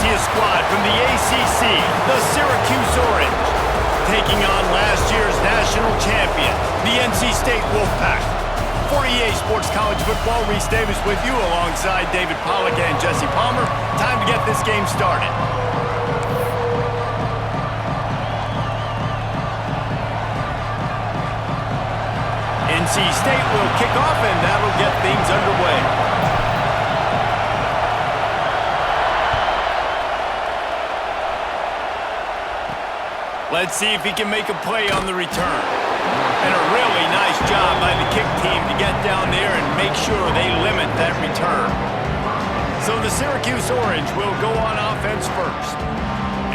see a squad from the ACC, the Syracuse Orange, taking on last year's national champion, the NC State Wolfpack. For EA Sports College Football, Reese Davis with you alongside David Pollack and Jesse Palmer. Time to get this game started. NC State will kick off, and that'll get things underway. Let's see if he can make a play on the return. And a really nice job by the kick team to get down there and make sure they limit that return. So the Syracuse Orange will go on offense first.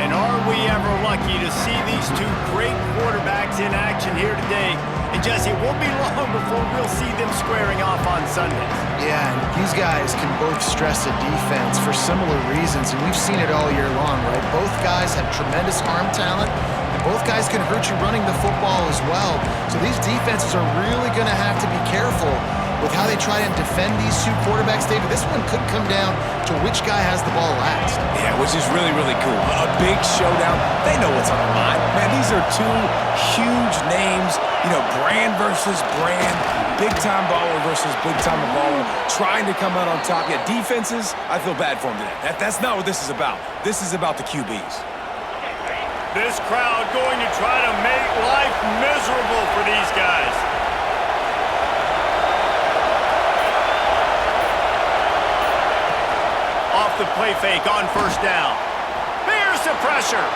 And are we ever lucky to see these two great quarterbacks in action here today? And Jesse, it won't be long before we'll see them squaring off on Sundays. Yeah, and these guys can both stress a defense for similar reasons, and we've seen it all year long, right? Both guys have tremendous arm talent, and both guys can hurt you running the football as well. So these defenses are really going to have to be careful with how they try and defend these two quarterbacks. David, this one could come down to which guy has the ball last. Yeah, which is really, really cool. A big showdown. They know what's on the line. Man, these are two huge names. You know, brand versus brand. Big-time baller versus big-time baller. Trying to come out on top. Yeah, defenses, I feel bad for them today. That's not what this is about. This is about the QBs. This crowd going to try to make life miserable for these guys. Off the play fake on first down. Here's the pressure.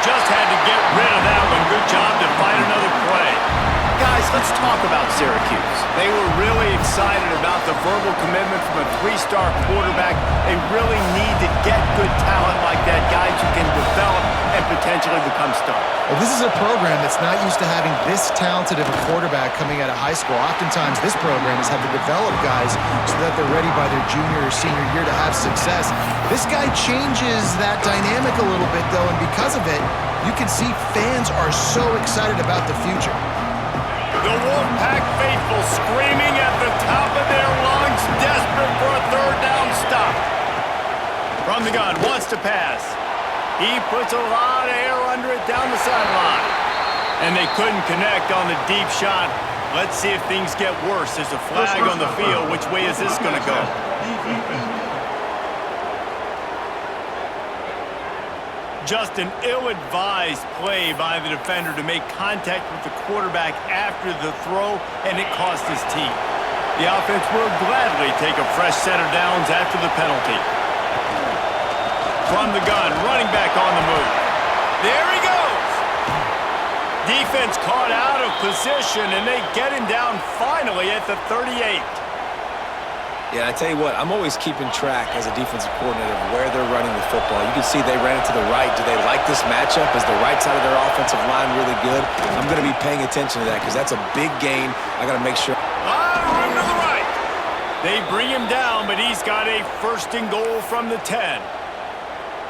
Just had to get rid of that one. Good job to find another play. Guys, let's talk about Syracuse. They were really excited about the verbal commitment from a three-star quarterback. They really need to get good talent like that, guys who can develop and potentially become stars. Well, this is a program that's not used to having this talented of a quarterback coming out of high school. Oftentimes, this program has had to develop guys so that they're ready by their junior or senior year to have success. This guy changes that dynamic a little bit, though, and because of it, you can see fans are so excited about the future. The Wolfpack faithful screaming at the top of their lungs, desperate for a third down stop. From the gun, wants to pass. He puts a lot of air under it down the sideline. And they couldn't connect on the deep shot. Let's see if things get worse. There's a flag on the field. Which way is this going to go? Just an ill-advised play by the defender to make contact with the quarterback after the throw, and it cost his team. The offense will gladly take a fresh set of downs after the penalty. From the gun, running back on the move. There he goes! Defense caught out of position, and they get him down finally at the 38. Yeah, I tell you what, I'm always keeping track as a defensive coordinator of where they're running the football. You can see they ran it to the right. Do they like this matchup? Is the right side of their offensive line really good? I'm going to be paying attention to that because that's a big gain. I got to make sure. Run to the right. They bring him down, but he's got a first and goal from the 10.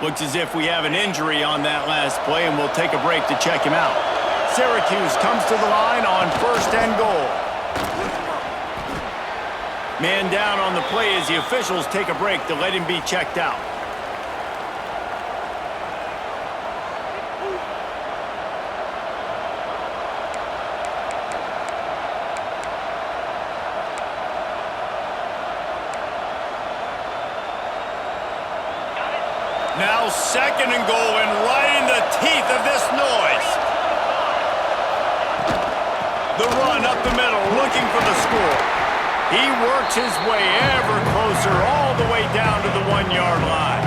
Looks as if we have an injury on that last play, and we'll take a break to check him out. Syracuse comes to the line on first and goal. Man down on the play as the officials take a break to let him be checked out. Now second and goal, and right in the teeth of this noise. The run up the middle, looking for the score. He works his way ever closer, all the way down to the 1-yard line.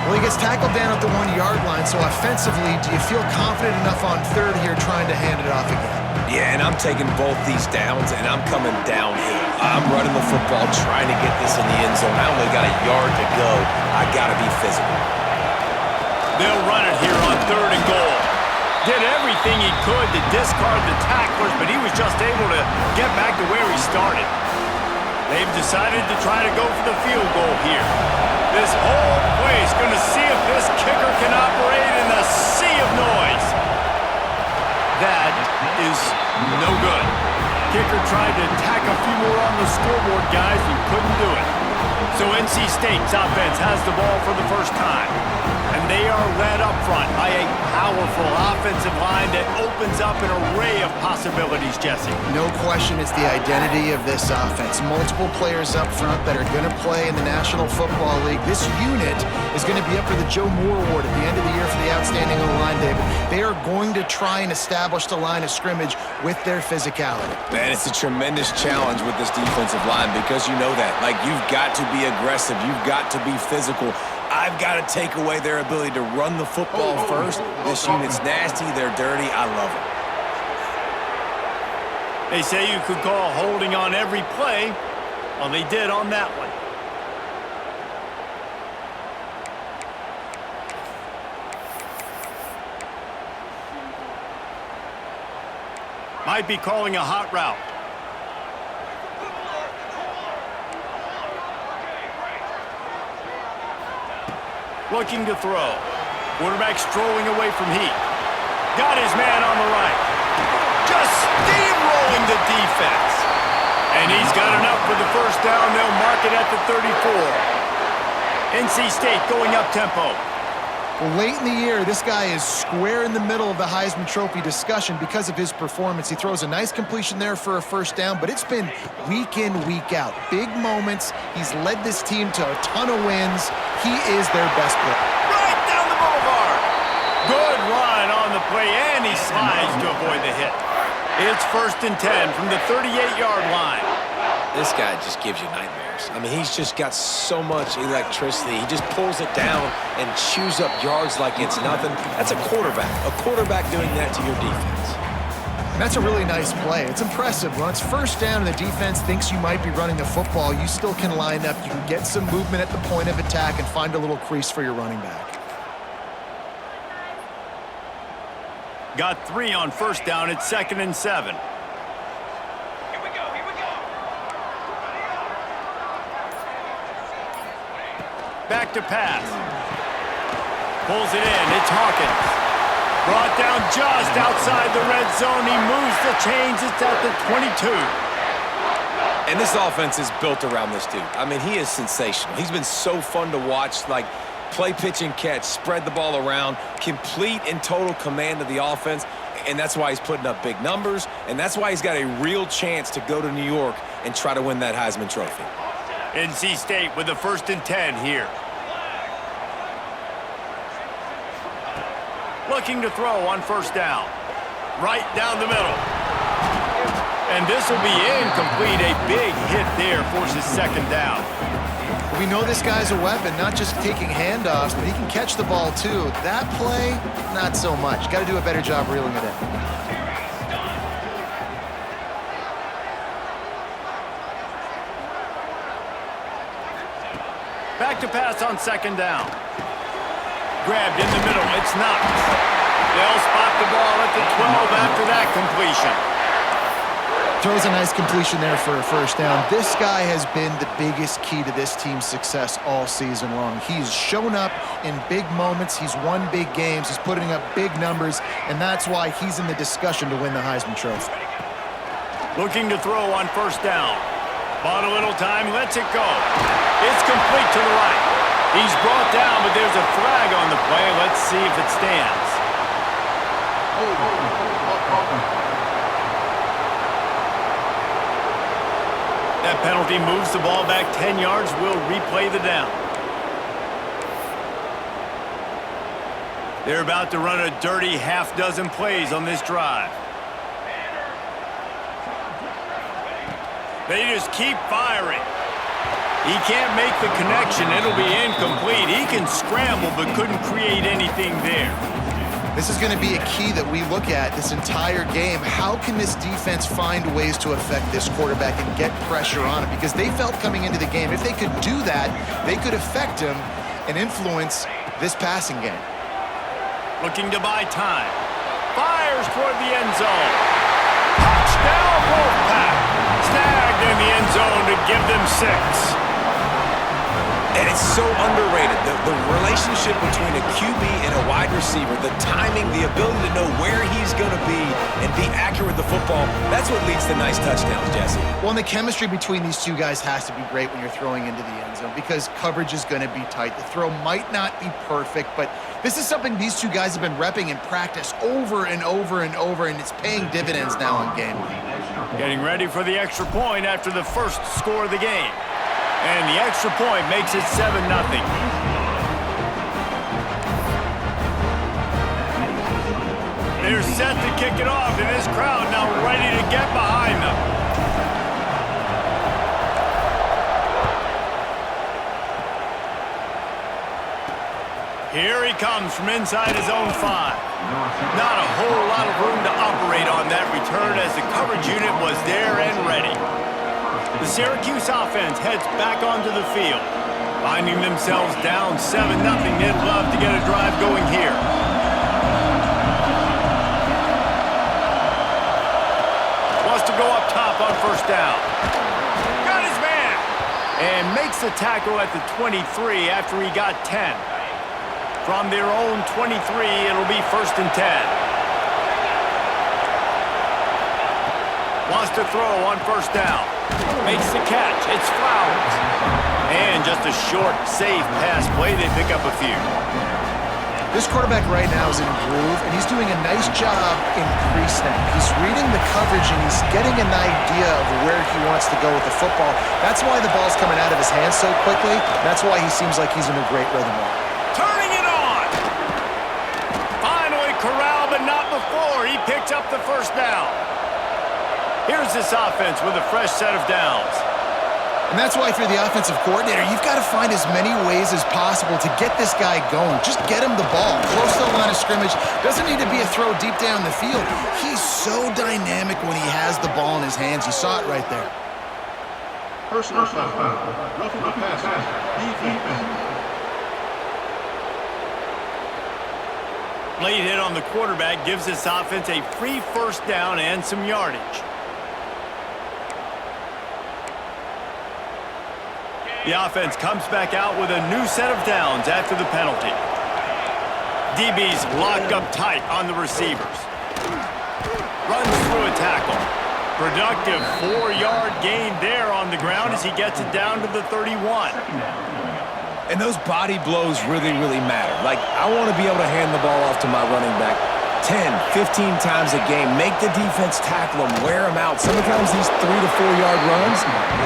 Well, he gets tackled down at the 1-yard line, so offensively, do you feel confident enough on third here trying to hand it off again? Yeah, and I'm taking both these downs, and I'm coming downhill. I'm running the football, trying to get this in the end zone. I only got a yard to go. I got to be physical. They'll run it here on third and goal. Did everything he could to discard the tacklers, but he was just able to get back to where he started. They've decided to try to go for the field goal here. This whole place going to see if this kicker can operate in the sea of noise. That is no good. Kicker tried to tack a few more on the scoreboard, guys, and couldn't do it. So NC State's offense has the ball for the first time. And they are led up front by a powerful offensive line that opens up an array of possibilities, Jesse. No question it's the identity of this offense. Multiple players up front that are going to play in the National Football League. This unit is going to be up for the Joe Moore Award at the end of the year for the outstanding O-line, David. They are going to try and establish the line of scrimmage with their physicality. Man, it's a tremendous challenge with this defensive line because you know that. Like, you've got to be aggressive. You've got to be physical. I've got to take away their ability to run the football first. This unit's nasty. They're dirty. I love it. They say you could call holding on every play. Well, they did on that one. Might be calling a hot route. Looking to throw. Quarterback strolling away from heat. Got his man on the right. Just steamrolling the defense. And he's got enough for the first down. They'll mark it at the 34. NC State going up tempo. Well, late in the year, this guy is square in the middle of the Heisman Trophy discussion because of his performance. He throws a nice completion there for a first down, but it's been week in, week out. Big moments. He's led this team to a ton of wins. He is their best player. Right down the boulevard. Good run on the play, and he slides to avoid the hit. It's 1st and 10 from the 38-yard line. This guy just gives you nightmares. I mean, he's just got so much electricity. He just pulls it down and chews up yards like it's nothing. That's a quarterback. A quarterback doing that to your defense. And that's a really nice play. It's impressive. When it's first down and the defense thinks you might be running the football, you still can line up. You can get some movement at the point of attack and find a little crease for your running back. Got 3 on first down. It's 2nd and 7. Back to pass. Pulls it in. It's Hawkins. Brought down just outside the red zone. He moves the chains. It's at the 22. And this offense is built around this dude. I mean, he is sensational. He's been so fun to watch, like play, pitch, and catch, spread the ball around, complete and total command of the offense, and that's why he's putting up big numbers, and that's why he's got a real chance to go to New York and try to win that Heisman Trophy. NC State with the 1st and 10 here. Looking to throw on first down. Right down the middle. And this will be incomplete. A big hit there forces 2nd down. We know this guy's a weapon, not just taking handoffs, but he can catch the ball too. That play, not so much. Got to do a better job reeling it in. Back to pass on 2nd down. Grabbed in the middle. It's Knox. They'll spot the ball at the 12 after that completion. Throws a nice completion there for a first down. This guy has been the biggest key to this team's success all season long. He's shown up in big moments. He's won big games. He's putting up big numbers, and that's why he's in the discussion to win the Heisman Trophy. Looking to throw on first down. Bought a little time, lets it go. It's complete to the right. He's brought down, but there's a flag on the play. Let's see if it stands. That penalty moves the ball back 10 yards. We'll replay the down. They're about to run a dirty half-dozen plays on this drive. They just keep firing. He can't make the connection. It'll be incomplete. He can scramble, but couldn't create anything there. This is going to be a key that we look at this entire game. How can this defense find ways to affect this quarterback and get pressure on him? Because they felt coming into the game, if they could do that, they could affect him and influence this passing game. Looking to buy time. Fires toward the end zone. Touchdown, Wolfpack. Snagged in the end zone to give them 6. And It's so underrated. The relationship between a QB and a wide receiver, the timing, the ability to know where he's going to be and be accurate with the football, that's what leads to nice touchdowns, Jesse. Well, and the chemistry between these two guys has to be great when you're throwing into the end zone because coverage is going to be tight. The throw might not be perfect, but this is something these two guys have been repping in practice over and over and over, and it's paying dividends now in game. Getting ready for the extra point after the first score of the game. And the extra point makes it 7-0. They're set to kick it off, and this crowd now ready to get behind them. Here he comes from inside his own 5. Not a whole lot of room to operate on that return as the coverage unit was there and ready. The Syracuse offense heads back onto the field. Finding themselves down 7-0, they'd love to get a drive going here. Wants to go up top on first down. Got his man! And makes the tackle at the 23 after he got 10. From their own 23, it'll be 1st and 10. Wants to throw on first down. Makes the catch. It's Flowers. And just a short, safe pass play. They pick up a few. This quarterback right now is in a groove, and he's doing a nice job in pre-snap. He's reading the coverage, and he's getting an idea of where he wants to go with the football. That's why the ball's coming out of his hands so quickly. That's why he seems like he's in a great rhythm. Turning it on. Finally corralled, but not before. He picks up the first down. Here's this offense with a fresh set of downs. And that's why if you're the offensive coordinator, you've got to find as many ways as possible to get this guy going. Just get him the ball. Close to the line of scrimmage. Doesn't need to be a throw deep down the field. He's so dynamic when he has the ball in his hands. You saw it right there. Personal foul. Roughing the passer. Defense. Late hit on the quarterback gives this offense a free first down and some yardage. The offense comes back out with a new set of downs after the penalty. DBs lock up tight on the receivers. Runs through a tackle. Productive 4-yard gain there on the ground as he gets it down to the 31. And those body blows really, really matter. Like, I want to be able to hand the ball off to my running back 10, 15 times a game. Make the defense tackle him, wear him out. Sometimes these 3 to 4 yard runs,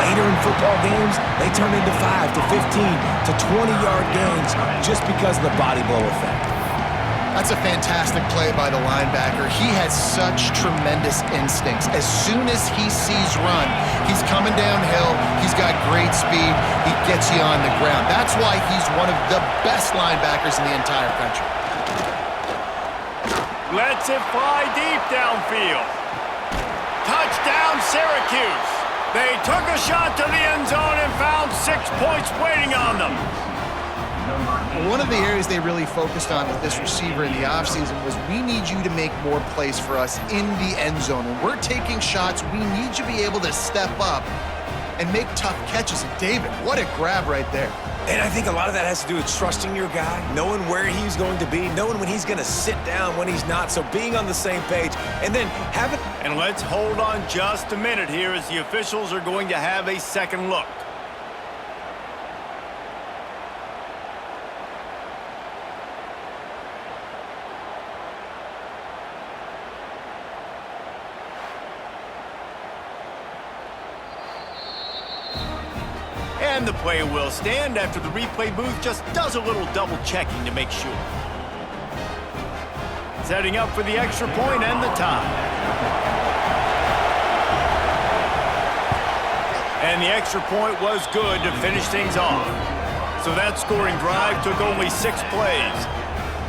later in football games, they turn into 5 to 15 to 20-yard gains just because of the body blow effect. That's a fantastic play by the linebacker. He has such tremendous instincts. As soon as he sees run, he's coming downhill. He's got great speed. He gets you on the ground. That's why he's one of the best linebackers in the entire country. Lets it fly deep downfield. Touchdown, Syracuse. They took a shot to the end zone and found 6 points waiting on them. One of the areas they really focused on with this receiver in the offseason was we need you to make more plays for us in the end zone. When we're taking shots, we need you to be able to step up and make tough catches. And David, what a grab right there. And I think a lot of that has to do with trusting your guy, knowing where he's going to be, knowing when he's going to sit down, when he's not, so being on the same page, and then having... And let's hold on just a minute here as the officials are going to have a second look. And the play will stand after the replay booth just does a little double checking to make sure. Setting up for the extra point and the tie. And the extra point was good to finish things off. So that scoring drive took only 6 plays.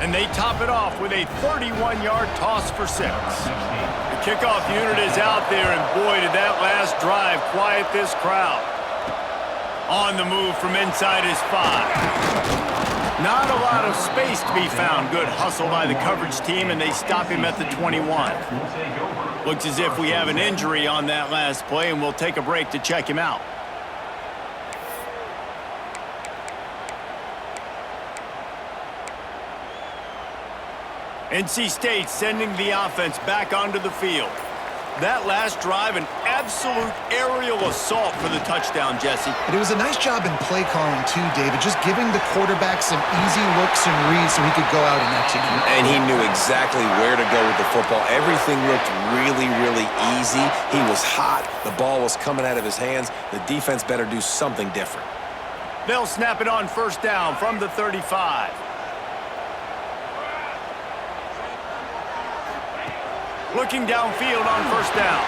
And they top it off with a 31-yard toss for 6. The kickoff unit is out there, and boy, did that last drive quiet this crowd. On the move from inside his 5. Not a lot of space to be found. Good hustle by the coverage team, and they stop him at the 21. Looks as if we have an injury on that last play, and we'll take a break to check him out. NC State sending the offense back onto the field. That last drive, an absolute aerial assault for the touchdown, Jesse. But it was a nice job in play calling too, David, just giving the quarterback some easy looks and reads so he could go out and execute. And he knew exactly where to go with the football. Everything looked really, really easy. He was hot. The ball was coming out of his hands. The defense better do something different. They'll snap it on first down from the 35. Looking downfield on first down.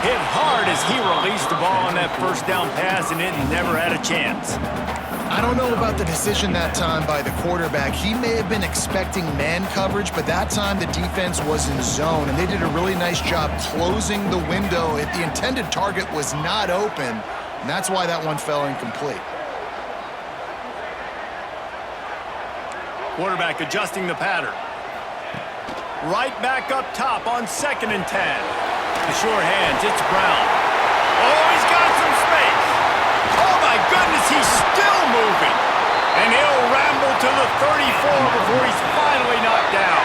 Hit hard as he released the ball on that first down pass, and it never had a chance. I don't know about the decision that time by the quarterback. He may have been expecting man coverage, but that time the defense was in zone, and they did a really nice job closing the window if the intended target was not open, and that's why that one fell incomplete. Quarterback adjusting the pattern. Right back up top on 2nd and 10. The short hands, it's Brown. Oh, he's got some space. Oh, my goodness, he's still moving. And he'll ramble to the 34 before he's finally knocked down.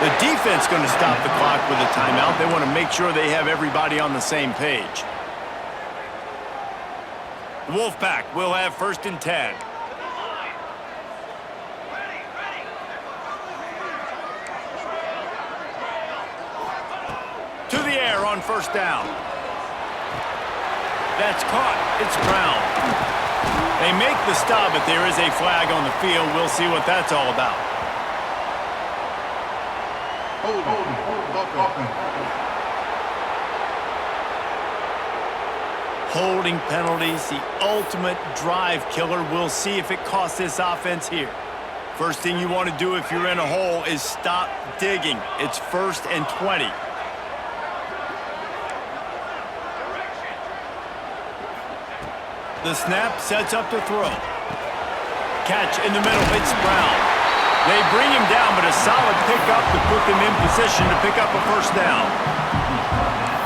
The defense going to stop the clock with a timeout. They want to make sure they have everybody on the same page. The Wolfpack will have 1st and 10. To the air on first down. That's caught. It's Brown. They make the stop, but there is a flag on the field. We'll see what that's all about. Holding penalties, the ultimate drive killer. We'll see if it costs this offense here. First thing you want to do if you're in a hole is stop digging. It's 1st and 20. The snap sets up to throw. Catch in the middle, it's Brown. They bring him down, but a solid pickup to put them in position to pick up a first down.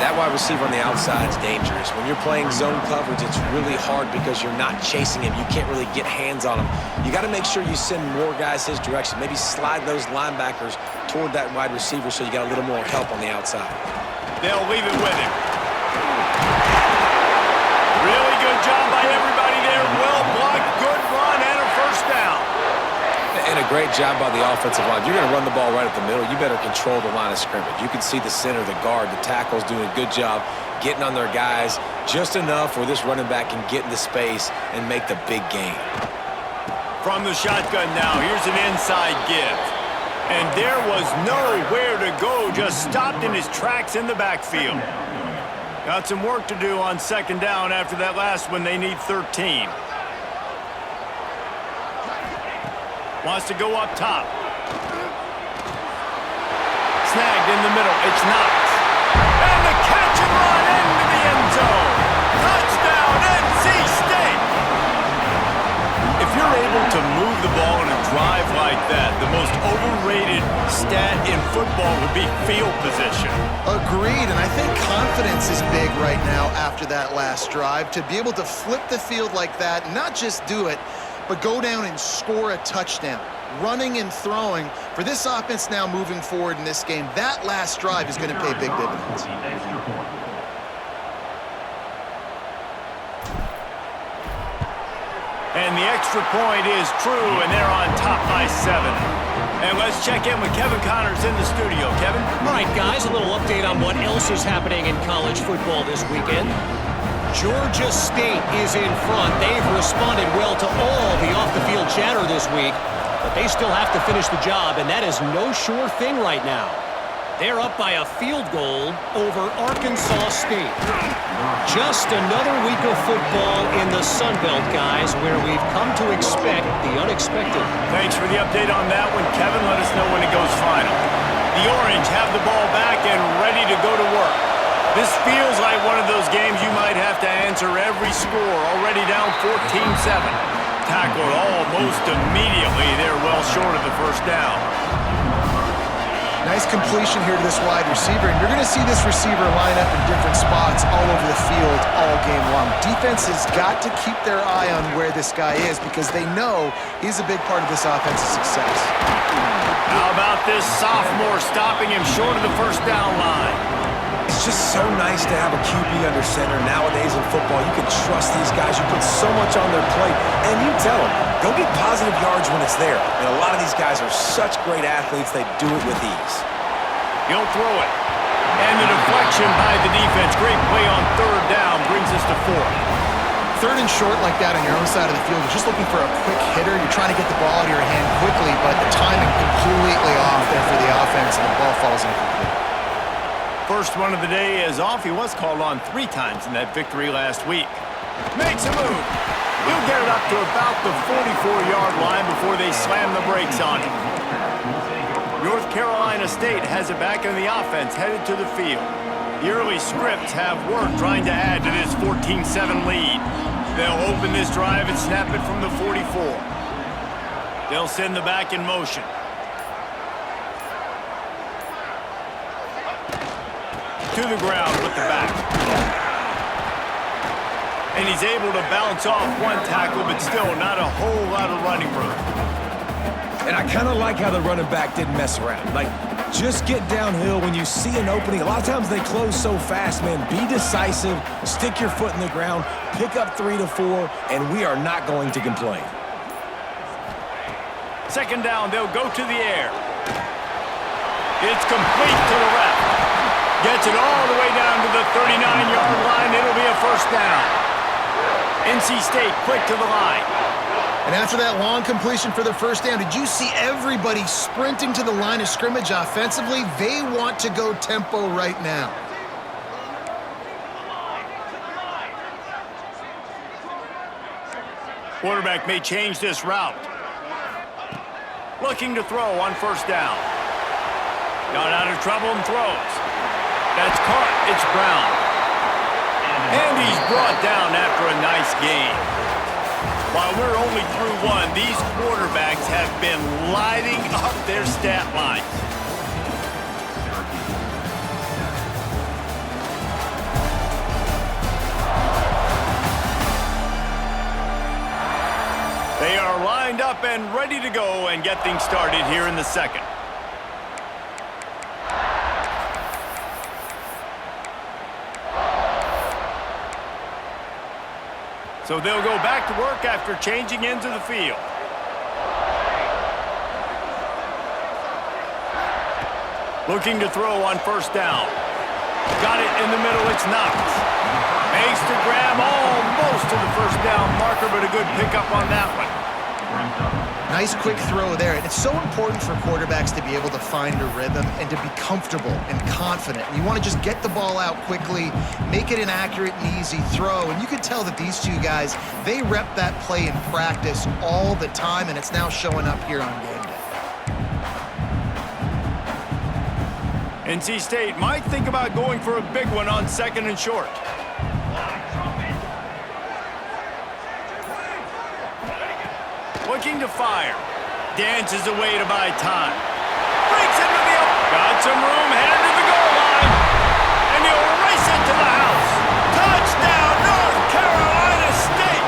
That wide receiver on the outside is dangerous. When you're playing zone coverage, it's really hard because you're not chasing him. You can't really get hands on him. You got to make sure you send more guys his direction. Maybe slide those linebackers toward that wide receiver so you got a little more help on the outside. They'll leave it with him. Really good job by everybody there. Well blocked, good run, and a first down. And a great job by the offensive line. If you're going to run the ball right at the middle, you better control the line of scrimmage. You can see the center, the guard, the tackles doing a good job getting on their guys just enough where this running back can get into space and make the big gain. From the shotgun now, here's an inside give. And there was nowhere to go, just stopped in his tracks in the backfield. Got some work to do on 2nd down after that last one. They need 13. Wants to go up top. Snagged in the middle. It's Knox. And the catch and run into the end zone. Touchdown, NC State. If you're able to move the ball in a drive like that, the most overrated stat in football would be field position. Agreed, and I think confidence is big right now after that last drive. To be able to flip the field like that, not just do it, but go down and score a touchdown. Running and throwing. For this offense now moving forward in this game, that last drive is going to pay big dividends. And the extra point is true, and they're on top by 7. And let's check in with Kevin Connors in the studio. Kevin? All right, guys, a little update on what else is happening in college football this weekend. Georgia State is in front. They've responded well to all the off-the-field chatter this week, but they still have to finish the job, and that is no sure thing right now. They're up by a field goal over Arkansas State. Just another week of football in the Sun Belt, guys, where we've come to expect the unexpected. Thanks for the update on that one, Kevin. Let us know when it goes final. The Orange have the ball back and ready to go to work. This feels like one of those games you might have to answer every score. Already down 14-7. Tackled almost immediately. They're well short of the first down. Nice completion here to this wide receiver, and you're going to see this receiver line up in different spots all over the field all game long. Defense has got to keep their eye on where this guy is because they know he's a big part of this offense's success. How about this sophomore stopping him short of the first down line? It's just so nice to have a QB under center. Nowadays in football, you can trust these guys. You put so much on their plate, and you tell them, go get positive yards when it's there. And a lot of these guys are such great athletes, they do it with ease. He'll throw it. And the deflection by the defense. Great play on third down brings us to 4. Third and short like that on your own side of the field, you're just looking for a quick hitter. You're trying to get the ball out of your hand quickly, but the timing completely off there for the offense, and the ball falls incomplete. First one of the day is off. He was called on 3 times in that victory last week. Makes a move. He'll get it up to about the 44-yard line before they slam the brakes on him. North Carolina State has it back in the offense, headed to the field. The early scripts have worked trying to add to this 14-7 lead. They'll open this drive and snap it from the 44. They'll send the back in motion. To the ground with the back. And he's able to bounce off one tackle, but still not a whole lot of running room. And I kind of like how the running back didn't mess around. Like, just get downhill when you see an opening. A lot of times they close so fast, man. Be decisive, stick your foot in the ground, pick up 3 to 4, and we are not going to complain. Second down, they'll go to the air. It's complete to the left. Gets it all the way down to the 39-yard line. It'll be a first down. NC State quick to the line. And after that long completion for the first down, did you see everybody sprinting to the line of scrimmage offensively? They want to go tempo right now. Quarterback may change this route. Looking to throw on first down. Got out of trouble and throws. That's caught. It's Brown. And he's brought down after a nice gain. While we're only through 1, these quarterbacks have been lighting up their stat lines. They are lined up and ready to go and get things started here in the second. So they'll go back to work after changing into the field. Looking to throw on first down. Got it in the middle, it's Knox. Makes the grab almost to the first down marker, but a good pickup on that one. Nice quick throw there. And it's so important for quarterbacks to be able to find a rhythm and to be comfortable and confident. You want to just get the ball out quickly, make it an accurate and easy throw. And you can tell that these two guys, they rep that play in practice all the time, and it's now showing up here on game day. NC State might think about going for a big one on second and short. Looking to fire. Dances away to buy time. Breaks into the open. Got some room, headed to the goal line. And he'll race it to the house. Touchdown, North Carolina State.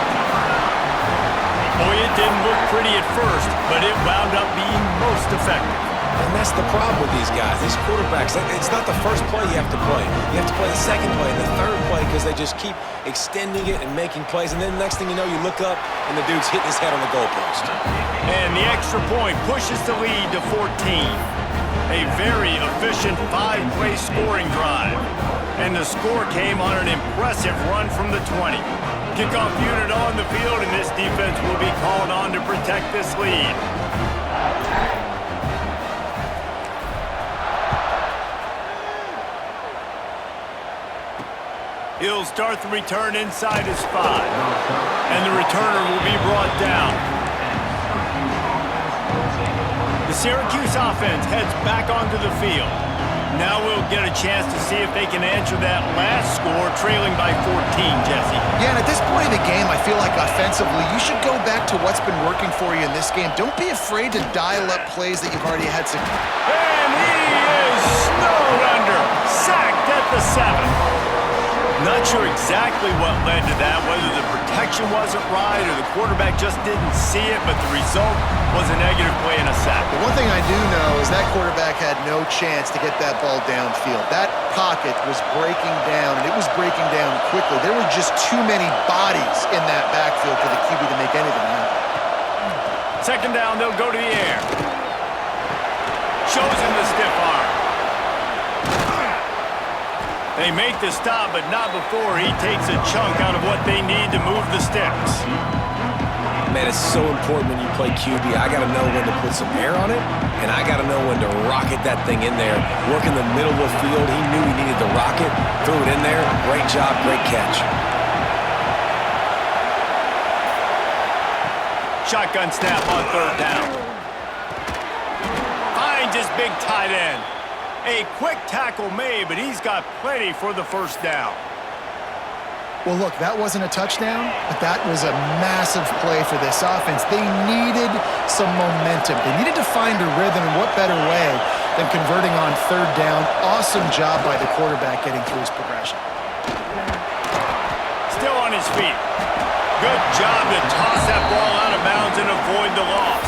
Boy, it didn't look pretty at first, but it wound up being most effective. And that's the problem with these guys, these quarterbacks. It's not the first play you have to play. You have to play the second play and the third play because they just keep extending it and making plays. And then the next thing you know, you look up and the dude's hitting his head on the goalpost. And the extra point pushes the lead to 14. A very efficient 5-play scoring drive. And the score came on an impressive run from the 20. Kickoff unit on the field, and this defense will be called on to protect this lead. He'll start the return inside his 5. And the returner will be brought down. The Syracuse offense heads back onto the field. Now we'll get a chance to see if they can answer that last score, trailing by 14, Jesse. Yeah, and at this point in the game, I feel like offensively, you should go back to what's been working for you in this game. Don't be afraid to dial up plays that you've already had success. And he is snowed under, sacked at the 7. Not sure exactly what led to that, whether the protection wasn't right or the quarterback just didn't see it, but the result was a negative play and a sack. But one thing I do know is that quarterback had no chance to get that ball downfield. That pocket was breaking down, and it was breaking down quickly. There were just too many bodies in that backfield for the QB to make anything happen. Second down, they'll go to the air. Shows him the stiff arm. They make the stop, but not before he takes a chunk out of what they need to move the sticks. Man, it's so important when you play QB. I got to know when to put some air on it, and I got to know when to rocket that thing in there. Work in the middle of the field. He knew he needed to rocket, threw it in there. Great job, great catch. Shotgun snap on third down. Finds his big tight end. A quick tackle made, but he's got plenty for the first down. Well, look, that wasn't a touchdown, but that was a massive play for this offense. They needed some momentum. They needed to find a rhythm, and what better way than converting on third down. Awesome job by the quarterback getting through his progression. Still on his feet. Good job to toss that ball out of bounds and avoid the loss.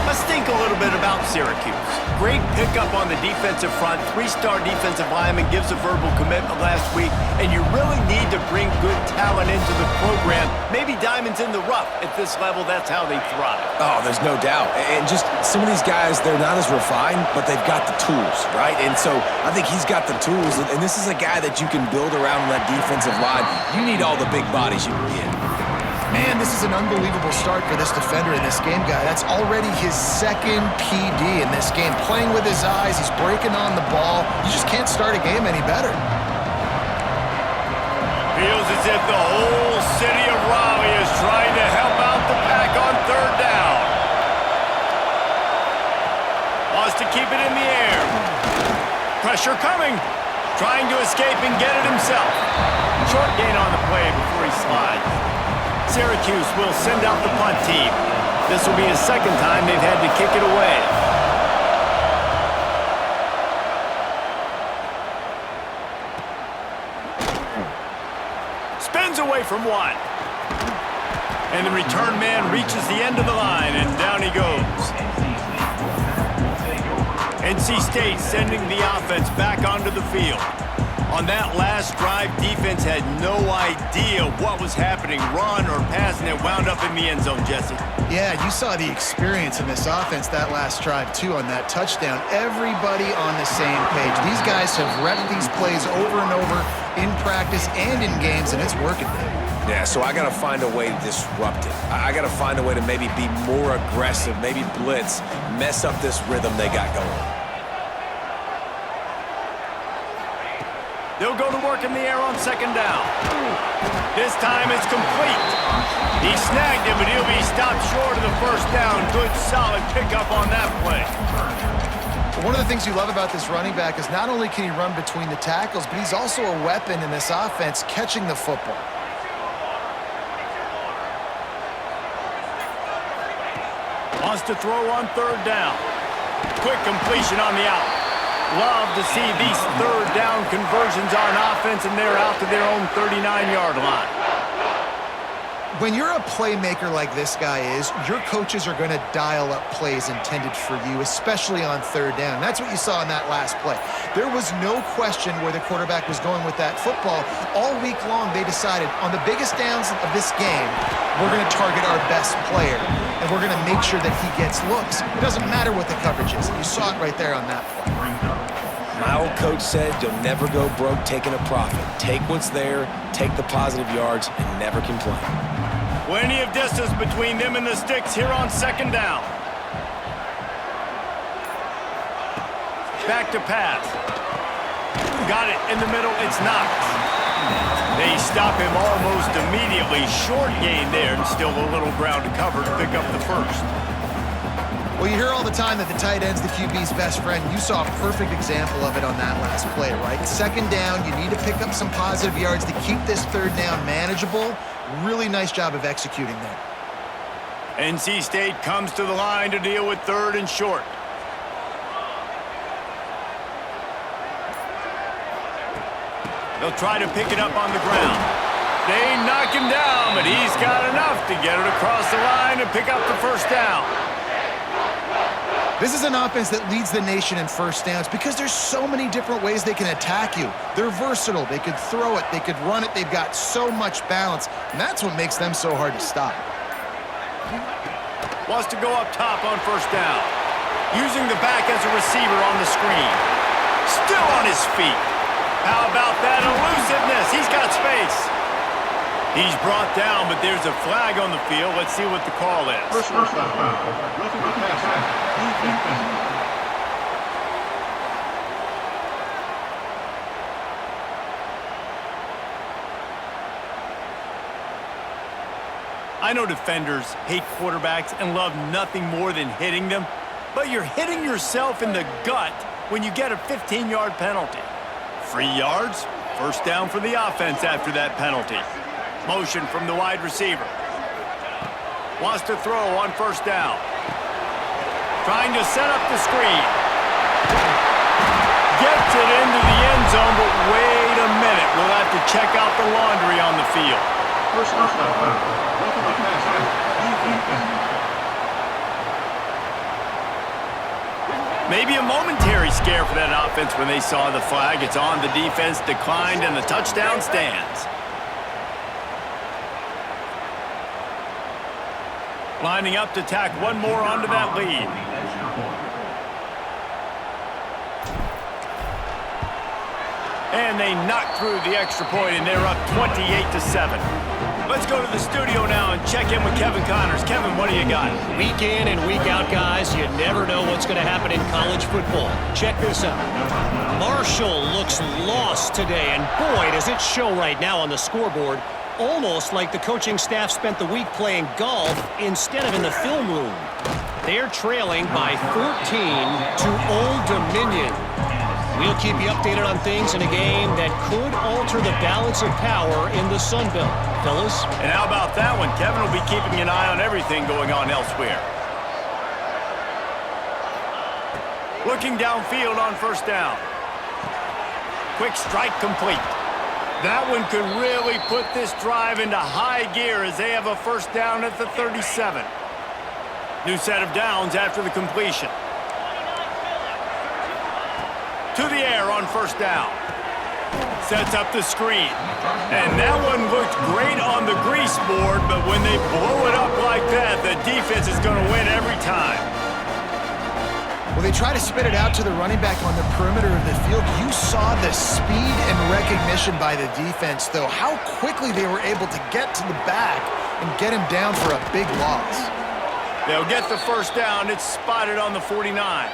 Let's think a little bit about Syracuse. Great pickup on the defensive front. Three-star defensive lineman gives a verbal commitment last week, and you really need to bring good talent into the program. Maybe diamonds in the rough. At this level, that's how they thrive. Oh, there's no doubt. And just some of these guys, they're not as refined, but they've got the tools, right? And so I think he's got the tools, and this is a guy that you can build around that defensive line. You need all the big bodies you can get. Man, this is an unbelievable start for this defender in this game, guy. That's already his second PD in this game. Playing with his eyes, he's breaking on the ball. You just can't start a game any better. Feels as if the whole city of Raleigh is trying to help out the Pack on third down. Wants to keep it in the air. Pressure coming. Trying to escape and get it himself. Short gain on the play before he slides. Syracuse will send out the punt team. This will be his second time they've had to kick it away. Spins away from one. And the return man reaches the end of the line, and down he goes. NC State sending the offense back onto the field. On that last drive, defense had no idea what was happening, run or pass, and it wound up in the end zone, Jesse. Yeah, you saw the experience in this offense that last drive, too, on that touchdown. Everybody on the same page. These guys have repped these plays over and over in practice and in games, and it's working. Yeah, so I got to find a way to disrupt it. I got to find a way to maybe be more aggressive, maybe blitz, mess up this rhythm they got going. They'll go to work in the air on second down. This time it's complete. He snagged it, but he'll be stopped short of the first down. Good, solid pickup on that play. One of the things you love about this running back is not only can he run between the tackles, but he's also a weapon in this offense catching the football. Wants to throw on third down. Quick completion on the out. Love to see these third down conversions on offense, and they're out to their own 39-yard line. When you're a playmaker like this guy is, your coaches are going to dial up plays intended for you, especially on third down. That's what you saw in that last play. There was no question where the quarterback was going with that football. All week long, they decided on the biggest downs of this game, we're going to target our best player, and we're going to make sure that he gets looks. It doesn't matter what the coverage is. You saw it right there on that play. My old coach said you'll never go broke taking a profit. Take what's there, take the positive yards, and never complain. Plenty of distance between them and the sticks here on second down. Back to pass. Got it in the middle. It's knocked. They stop him almost immediately. Short gain there, and still a little ground to cover to pick up the first. Well, you hear all the time that the tight end's the QB's best friend. You saw a perfect example of it on that last play, right? Second down, you need to pick up some positive yards to keep this third down manageable. Really nice job of executing there. NC State comes to the line to deal with third and short. They'll try to pick it up on the ground. They knock him down, but he's got enough to get it across the line and pick up the first down. This is an offense that leads the nation in first downs because there's so many different ways they can attack you. They're versatile. They could throw it. They could run it. They've got so much balance, and that's what makes them so hard to stop. Wants to go up top on first down. Using the back as a receiver on the screen. Still on his feet. How about that elusiveness? He's got space. He's brought down, but there's a flag on the field. Let's see what the call is. First down. Roughing the passer. Defense. I know defenders hate quarterbacks and love nothing more than hitting them, but you're hitting yourself in the gut when you get a 15-yard penalty. 3 yards, first down for the offense after that penalty. Motion from the wide receiver. Wants to throw on first down. Trying to set up the screen. Gets it into the end zone, but wait a minute. We'll have to check out the laundry on the field. First down. Roughing the passer. Defense. Maybe a momentary scare for that offense when they saw the flag. It's on, the defense declined, and the touchdown stands. Lining up to tack one more onto that lead. And they knock through the extra point, and they're up 28-7. Let's go to the studio now and check in with Kevin Connors. Kevin, what do you got? Week in and week out, guys, you never know what's going to happen in college football. Check this out. Marshall looks lost today, and boy, does it show right now on the scoreboard. Almost like the coaching staff spent the week playing golf instead of in the film room. They're trailing by 14 to Old Dominion. We'll keep you updated on things in a game that could alter the balance of power in the Sun Belt. Fellas? And how about that one? Kevin will be keeping an eye on everything going on elsewhere. Looking downfield on first down. Quick strike complete. That one could really put this drive into high gear as they have a first down at the 37. New set of downs after the completion. To the air on first down. Sets up the screen. And that one looked great on the grease board, but when they blow it up like that, the defense is going to win every time. Well, they try to spit it out to the running back on the perimeter of the field. You saw the speed and recognition by the defense, though, how quickly they were able to get to the back and get him down for a big loss. They'll get the first down. It's spotted on the 49.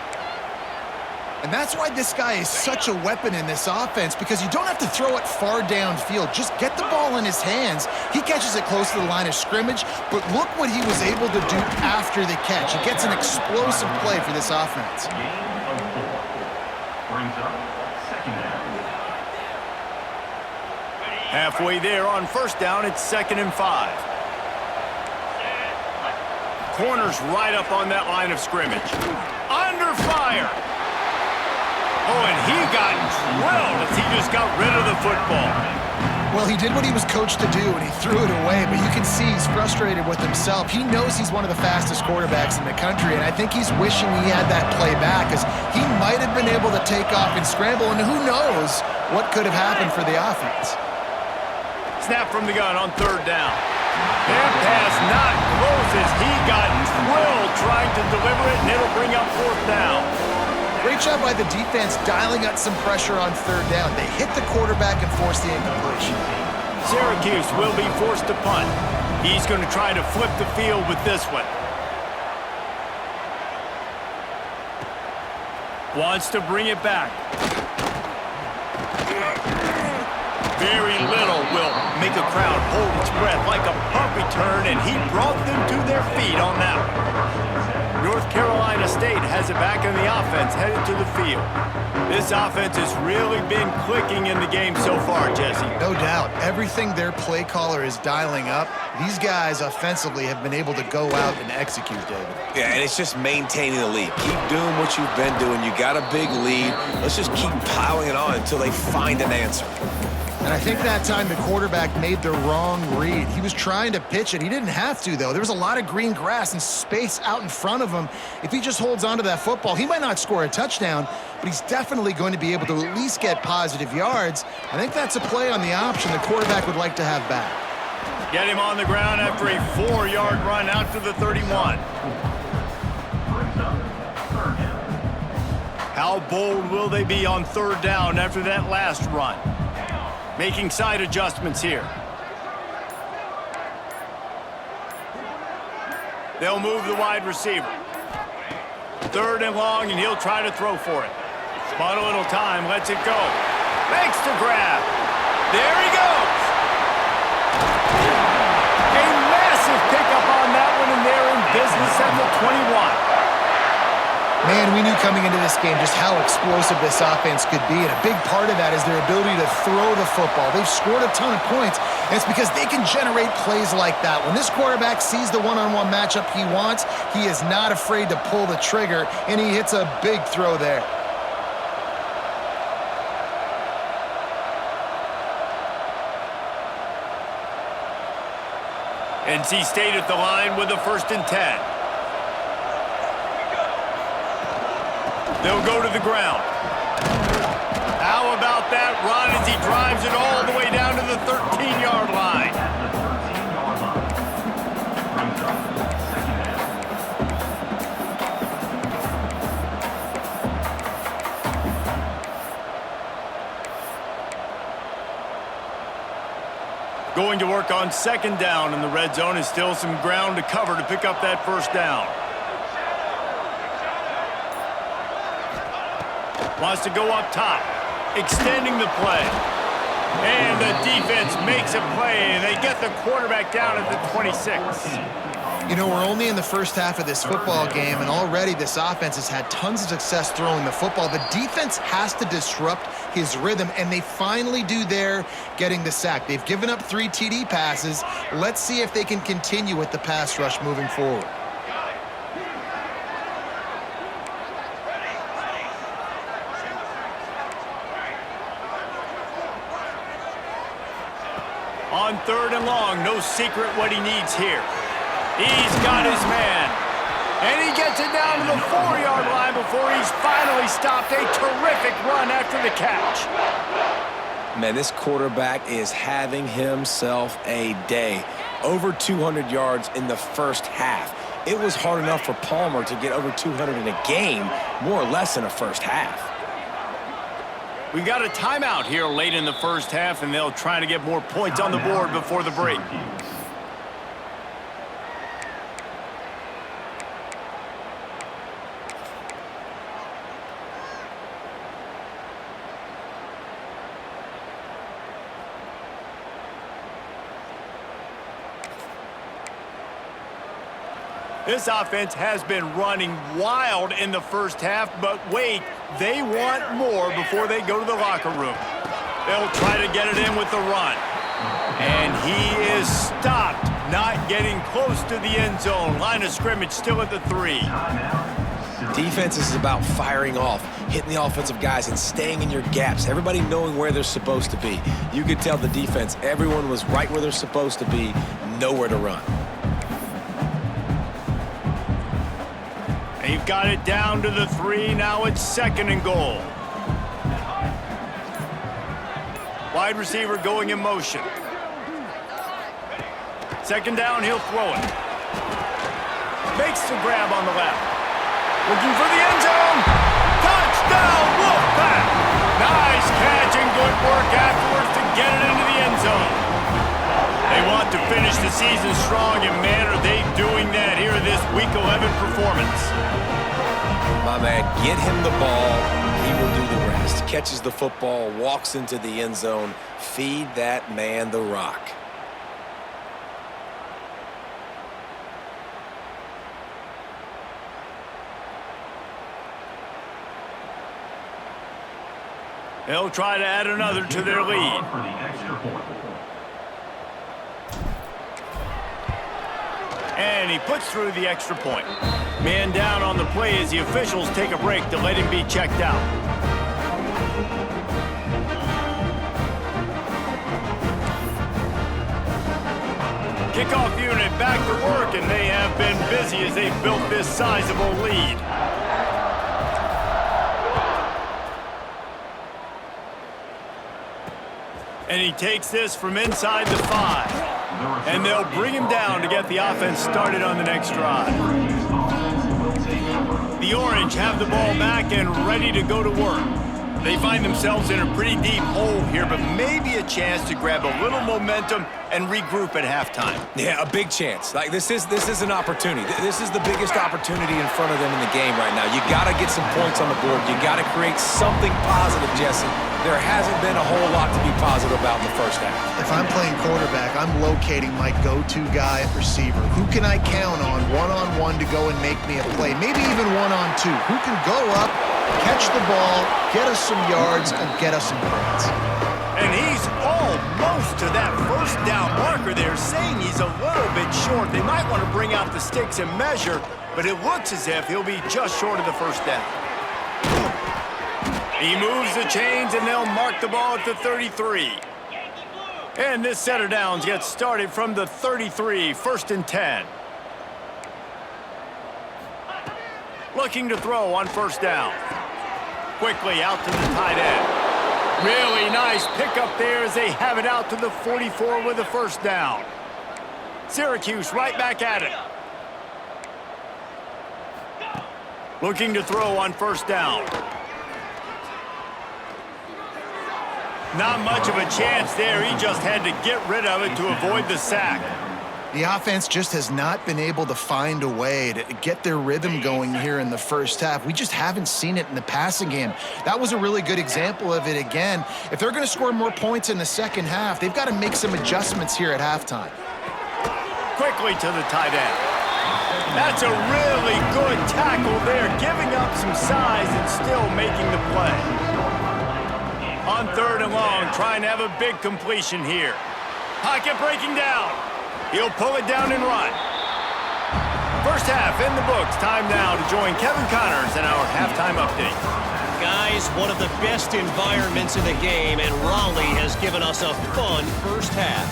And that's why this guy is such a weapon in this offense, because you don't have to throw it far downfield. Just get the ball in his hands. He catches it close to the line of scrimmage, but look what he was able to do after the catch. He gets an explosive play for this offense. Halfway there on first down, it's 2nd and 5. Corner's right up on that line of scrimmage. Under fire. Oh, and he got drilled as he just got rid of the football. Well, he did what he was coached to do, and he threw it away, but you can see he's frustrated with himself. He knows he's one of the fastest quarterbacks in the country, and I think he's wishing he had that play back, as he might have been able to take off and scramble, and who knows what could have happened for the offense. Snap from the gun on third down. That pass not close as he got drilled trying to deliver it, and it'll bring up fourth down. Great job by the defense dialing up some pressure on third down. They hit the quarterback and forced the incompletion. Syracuse will be forced to punt. He's going to try to flip the field with this one. Wants to bring it back. Very little will make a crowd hold its breath like a punt return, and he brought them to their feet on that one. North Carolina State has it back in the offense, headed to the field. This offense has really been clicking in the game so far, Jesse. No doubt. Everything their play caller is dialing up, these guys offensively have been able to go out and execute, David. Yeah, and it's just maintaining the lead. Keep doing what you've been doing. You got a big lead. Let's just keep piling it on until they find an answer. And I think that time the quarterback made the wrong read. He was trying to pitch it. He didn't have to, though. There was a lot of green grass and space out in front of him. If he just holds on to that football, he might not score a touchdown, but he's definitely going to be able to at least get positive yards. I think that's a play on the option the quarterback would like to have back. Get him on the ground after a 4-yard run out to the 31. How bold will they be on 3rd down after that last run? Making side adjustments here. They'll move the wide receiver. 3rd and long, and he'll try to throw for it. Spot a little time, lets it go. Makes the grab. There he goes. A massive pickup on that one, and they're in business at the 21. Man, we knew coming into this game just how explosive this offense could be, and a big part of that is their ability to throw the football. They've scored a ton of points, and it's because they can generate plays like that. When this quarterback sees the one-on-one matchup he wants, he is not afraid to pull the trigger, and he hits a big throw there. NC State at the line with a 1st and 10. They'll go to the ground. How about that run as he drives it all the way down to the 13-yard line? Going to work on 2nd down in the red zone is still some ground to cover to pick up that 1st down. Wants to go up top, extending the play. And the defense makes a play, and they get the quarterback down at the 26. You know, we're only in the first half of this football game, and already this offense has had tons of success throwing the football. The defense has to disrupt his rhythm, and they finally do there, getting the sack. They've given up 3 TD passes. Let's see if they can continue with the pass rush moving forward. On 3rd and long, no secret what he needs here. He's got his man. And he gets it down to the 4-yard line before he's finally stopped. A terrific run after the catch. Man, this quarterback is having himself a day. Over 200 yards in the first half. It was hard enough for Palmer to get over 200 in a game, more or less in a first half. We got a timeout here late in the first half, and they'll try to get more points on the board before the break. This offense has been running wild in the first half, but wait, they want more before they go to the locker room. They'll try to get it in with the run. And he is stopped, not getting close to the end zone. Line of scrimmage still at the 3. Defense is about firing off, hitting the offensive guys and staying in your gaps. Everybody knowing where they're supposed to be. You could tell the defense, everyone was right where they're supposed to be, nowhere to run. They've got it down to the 3. Now it's 2nd and goal. Wide receiver going in motion. 2nd down, he'll throw it. Makes the grab on the left. Looking for the end zone. Touchdown, Wolfpack! Nice catch and good work afterwards to get it into the end zone. They want to finish the season strong, and man, are they doing that here this Week 11 performance. My man, get him the ball, he will do the rest. Catches the football, walks into the end zone, feed that man the rock. They'll try to add another to their lead. And he puts through the extra point. Man down on the play as the officials take a break to let him be checked out. Kickoff unit back to work, and they have been busy as they've built this sizable lead. And he takes this from inside the 5. And they'll bring him down to get the offense started on the next drive. The Orange have the ball back and ready to go to work. They find themselves in a pretty deep hole here, but maybe a chance to grab a little momentum and regroup at halftime. Yeah, a big chance. Like this is an opportunity. This is the biggest opportunity in front of them in the game right now. You got to get some points on the board. You got to create something positive, Jesse. There hasn't been a whole lot to be positive about in the first half. If I'm playing quarterback, I'm locating my go-to guy at receiver. Who can I count on one-on-one to go and make me a play? Maybe even one-on-two. Who can go up, catch the ball, get us some yards, and get us some points? And he's almost to that first down marker there, saying he's a little bit short. They might want to bring out the sticks and measure, but it looks as if he'll be just short of the first down. He moves the chains, and they'll mark the ball at the 33. And this set of downs gets started from the 33, 1st and 10. Looking to throw on first down. Quickly out to the tight end. Really nice pickup there as they have it out to the 44 with a first down. Syracuse right back at it. Looking to throw on first down. Not much of a chance there. He just had to get rid of it to avoid the sack. The offense just has not been able to find a way to get their rhythm going here in the first half. We just haven't seen it in the passing game. That was a really good example of it again. If they're going to score more points in the second half, they've got to make some adjustments here at halftime. Quickly to the tight end. That's a really good tackle there, giving up some size and still making the play. On 3rd and long, trying to have a big completion here. Pocket breaking down. He'll pull it down and run. First half in the books. Time now to join Kevin Connors in our halftime update. Guys, one of the best environments in the game, and Raleigh has given us a fun first half.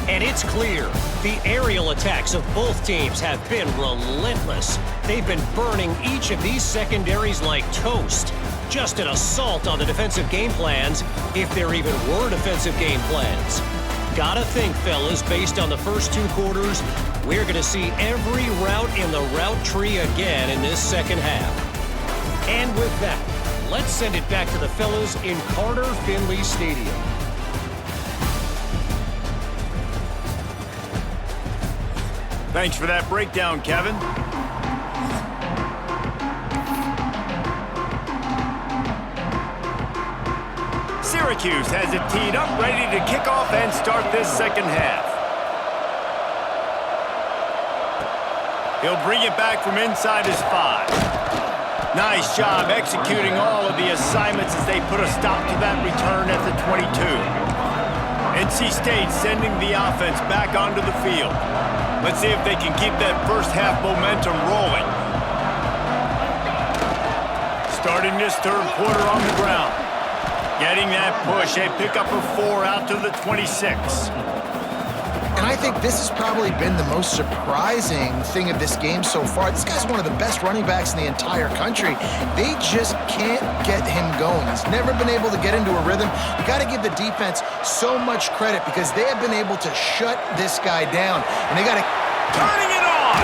And it's clear, the aerial attacks of both teams have been relentless. They've been burning each of these secondaries like toast. Just an assault on the defensive game plans, if there even were defensive game plans. Gotta think, fellas, based on the first 2 quarters, we're gonna see every route in the route tree again in this second half. And with that, let's send it back to the fellas in Carter Finley Stadium. Thanks for that breakdown, Kevin. Syracuse has it teed up, ready to kick off and start this second half. He'll bring it back from inside his 5. Nice job executing all of the assignments as they put a stop to that return at the 22. NC State sending the offense back onto the field. Let's see if they can keep that first half momentum rolling. Starting this 3rd quarter on the ground. Getting that push, a pickup of 4 out to the 26. And I think this has probably been the most surprising thing of this game so far. This guy's one of the best running backs in the entire country. They just can't get him going. He's never been able to get into a rhythm. You got to give the defense so much credit because they have been able to shut this guy down. And they got to... Turning it on!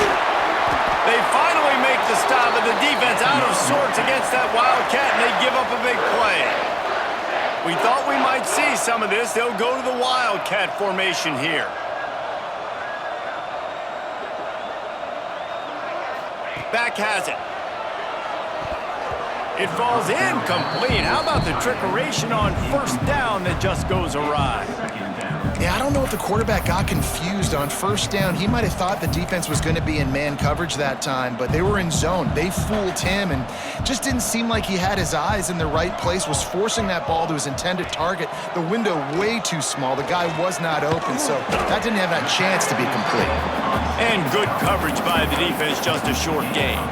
They finally make the stop, and the defense out of sorts against that Wildcat, and they give up a big play. We thought we might see some of this. They'll go to the Wildcat formation here. Back has it. It falls incomplete. How about the trickeration on first down that just goes awry? Yeah, I don't know if the quarterback got confused on first down. He might have thought the defense was going to be in man coverage that time, but they were in zone. They fooled him and just didn't seem like he had his eyes in the right place, was forcing that ball to his intended target. The window way too small. The guy was not open, so that didn't have that chance to be complete. And good coverage by the defense, just a short gain.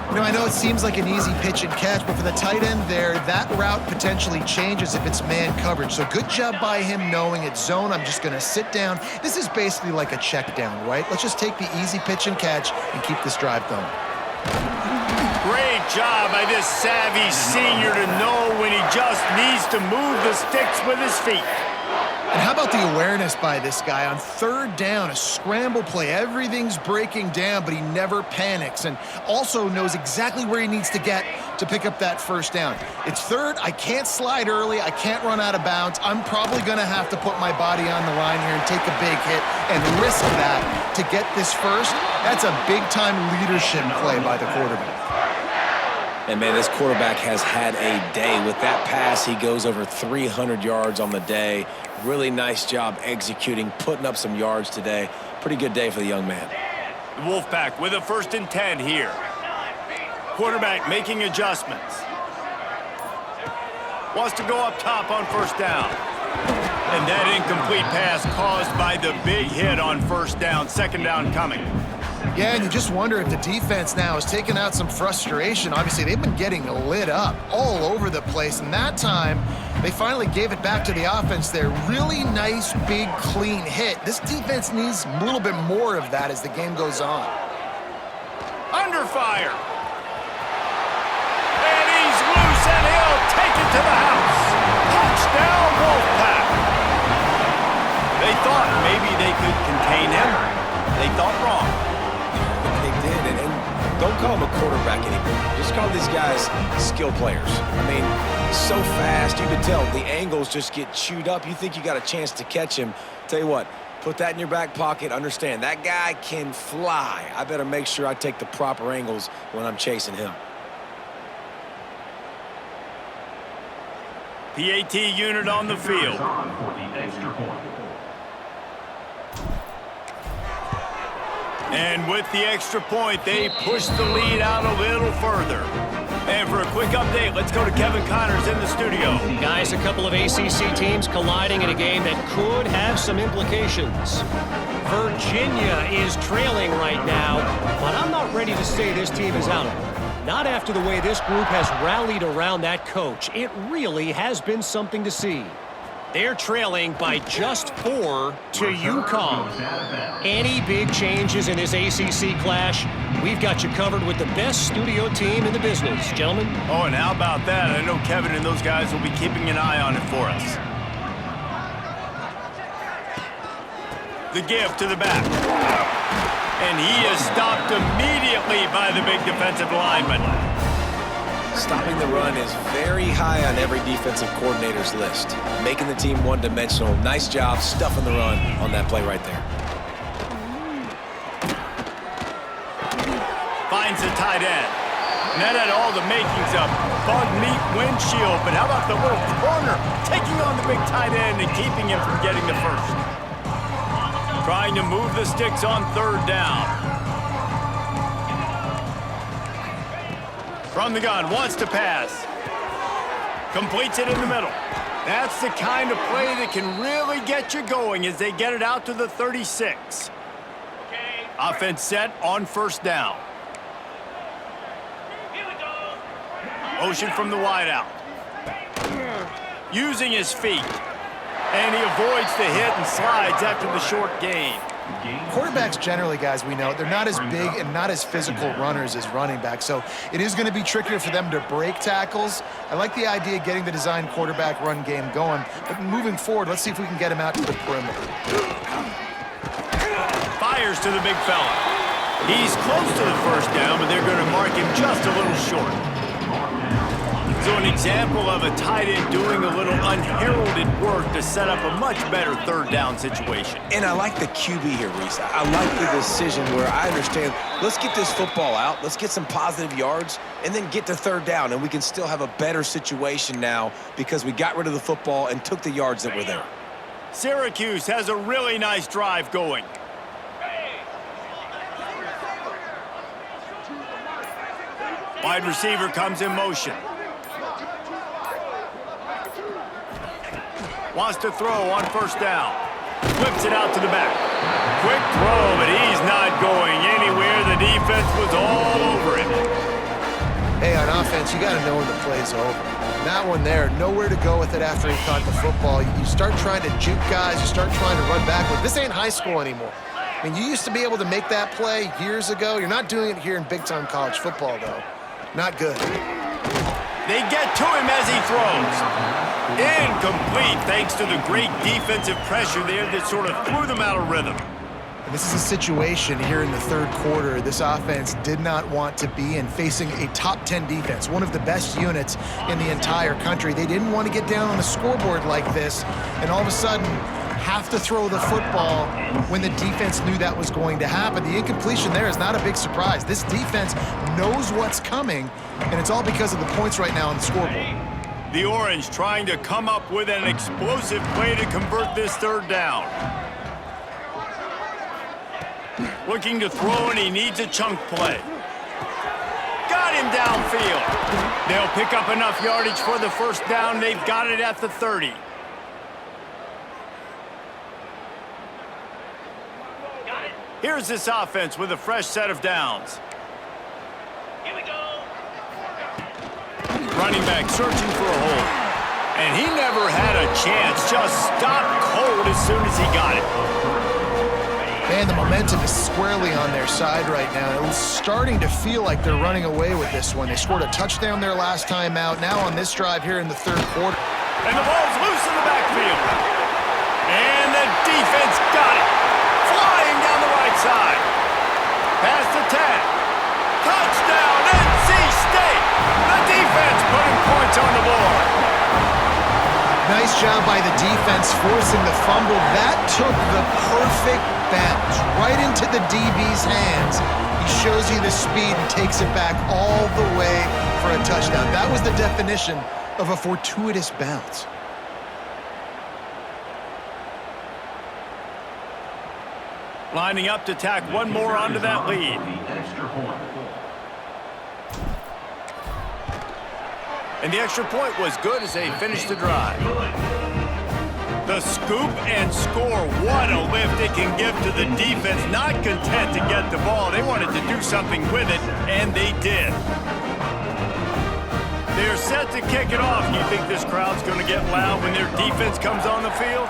You know, I know it seems like an easy pitch and catch, but for the tight end there, that route potentially changes if it's man coverage. So good job by him knowing it's zone. I'm just going to sit down. This is basically like a check down, right? Let's just take the easy pitch and catch and keep this drive going. Great job by this savvy senior to know when he just needs to move the sticks with his feet. And how about the awareness by this guy on third down, a scramble play. Everything's breaking down, but he never panics and also knows exactly where he needs to get to pick up that first down. It's third. I can't slide early. I can't run out of bounds. I'm probably going to have to put my body on the line here and take a big hit and risk that to get this first. That's a big-time leadership play by the quarterback. And, man, this quarterback has had a day. With that pass, he goes over 300 yards on the day. Really nice job executing, putting up some yards today. Pretty good day for the young man. The Wolfpack with a 1st and 10 here. Quarterback making adjustments. Wants to go up top on 1st down. And that incomplete pass caused by the big hit on 1st down. 2nd down coming. Yeah, and you just wonder if the defense now is taking out some frustration. Obviously, they've been getting lit up all over the place, and that time, they finally gave it back to the offense there. Really nice, big, clean hit. This defense needs a little bit more of that as the game goes on. Under fire. And he's loose, and he'll take it to the house. Touchdown, Wolfpack. They thought maybe they could contain him. They thought wrong. Don't call him a quarterback anymore. Just call these guys skill players. I mean, so fast, you can tell the angles just get chewed up. You think you got a chance to catch him. Tell you what, put that in your back pocket. Understand, that guy can fly. I better make sure I take the proper angles when I'm chasing him. PAT unit on the field. And with the extra point, they push the lead out a little further. And for a quick update, let's go to Kevin Connors in the studio. Guys, a couple of ACC teams colliding in a game that could have some implications. Virginia is trailing right now, but I'm not ready to say this team is out of it. Not after the way this group has rallied around that coach. It really has been something to see. They're trailing by just 4 to UConn. Any big changes in this ACC clash, we've got you covered with the best studio team in the business, gentlemen. Oh, and how about that? I know Kevin and those guys will be keeping an eye on it for us. The give to the back. And he is stopped immediately by the big defensive lineman. Stopping the run is very high on every defensive coordinator's list. Making the team one-dimensional. Nice job stuffing the run on that play right there. Finds the tight end. And that had all the makings of bug meat windshield. But how about the little corner taking on the big tight end and keeping him from getting the first? Trying to move the sticks on 3rd down. From the gun, wants to pass. Completes it in the middle. That's the kind of play that can really get you going as they get it out to the 36. Offense set on 1st down. Motion from the wideout. Using his feet. And he avoids the hit and slides after the short gain. Quarterbacks generally, guys, we know, they're not as big and not as physical runners as running backs, so it is going to be trickier for them to break tackles. I like the idea of getting the design quarterback run game going, but moving forward, let's see if we can get him out to the perimeter. Fires to the big fella. He's close to the 1st down, but they're going to mark him just a little short. So an example of a tight end doing a little unheralded work to set up a much better 3rd down situation. And I like the QB here, Reese. I like the decision where I understand, let's get this football out, let's get some positive yards, and then get to 3rd down, and we can still have a better situation now because we got rid of the football and took the yards that were there. Syracuse has a really nice drive going. Wide receiver comes in motion. Wants to throw on 1st down. Flips it out to the back. Quick throw, but he's not going anywhere. The defense was all over him. Hey, on offense, you got to know when the play's over. That one there, nowhere to go with it after he caught the football. You start trying to juke guys. You start trying to run backward. This ain't high school anymore. I mean, you used to be able to make that play years ago. You're not doing it here in big-time college football, though. Not good. They get to him as he throws. Incomplete, thanks to the great defensive pressure there that sort of threw them out of rhythm. And this is a situation here in the third quarter this offense did not want to be in, facing a top 10 defense, one of the best units in the entire country. They didn't want to get down on the scoreboard like this and all of a sudden have to throw the football when the defense knew that was going to happen. The incompletion there is not a big surprise. This defense knows what's coming, and it's all because of the points right now on the scoreboard. The Orange trying to come up with an explosive play to convert this third down. Looking to throw, and he needs a chunk play. Got him downfield. They'll pick up enough yardage for the first down. They've got it at the 30. Here's this offense with a fresh set of downs. Here we go. Running back searching for a hole. And he never had a chance. Just stopped cold as soon as he got it. Man, the momentum is squarely on their side right now. It was starting to feel like they're running away with this one. They scored a touchdown their last time out. Now on this drive here in the third quarter. And the ball's loose in the backfield. And the defense got it. Flying down the right side. Past the 10. Touchdown, NC State. The defense putting points on the board. Nice job by the defense forcing the fumble. That took the perfect bounce right into the DB's hands. He shows you the speed and takes it back all the way for a touchdown. That was the definition of a fortuitous bounce. Lining up to tack one more onto that lead. And the extra point was good as they finished the drive. The scoop and score. What a lift it can give to the defense. Not content to get the ball. They wanted to do something with it, and they did. They're set to kick it off. You think this crowd's going to get loud when their defense comes on the field?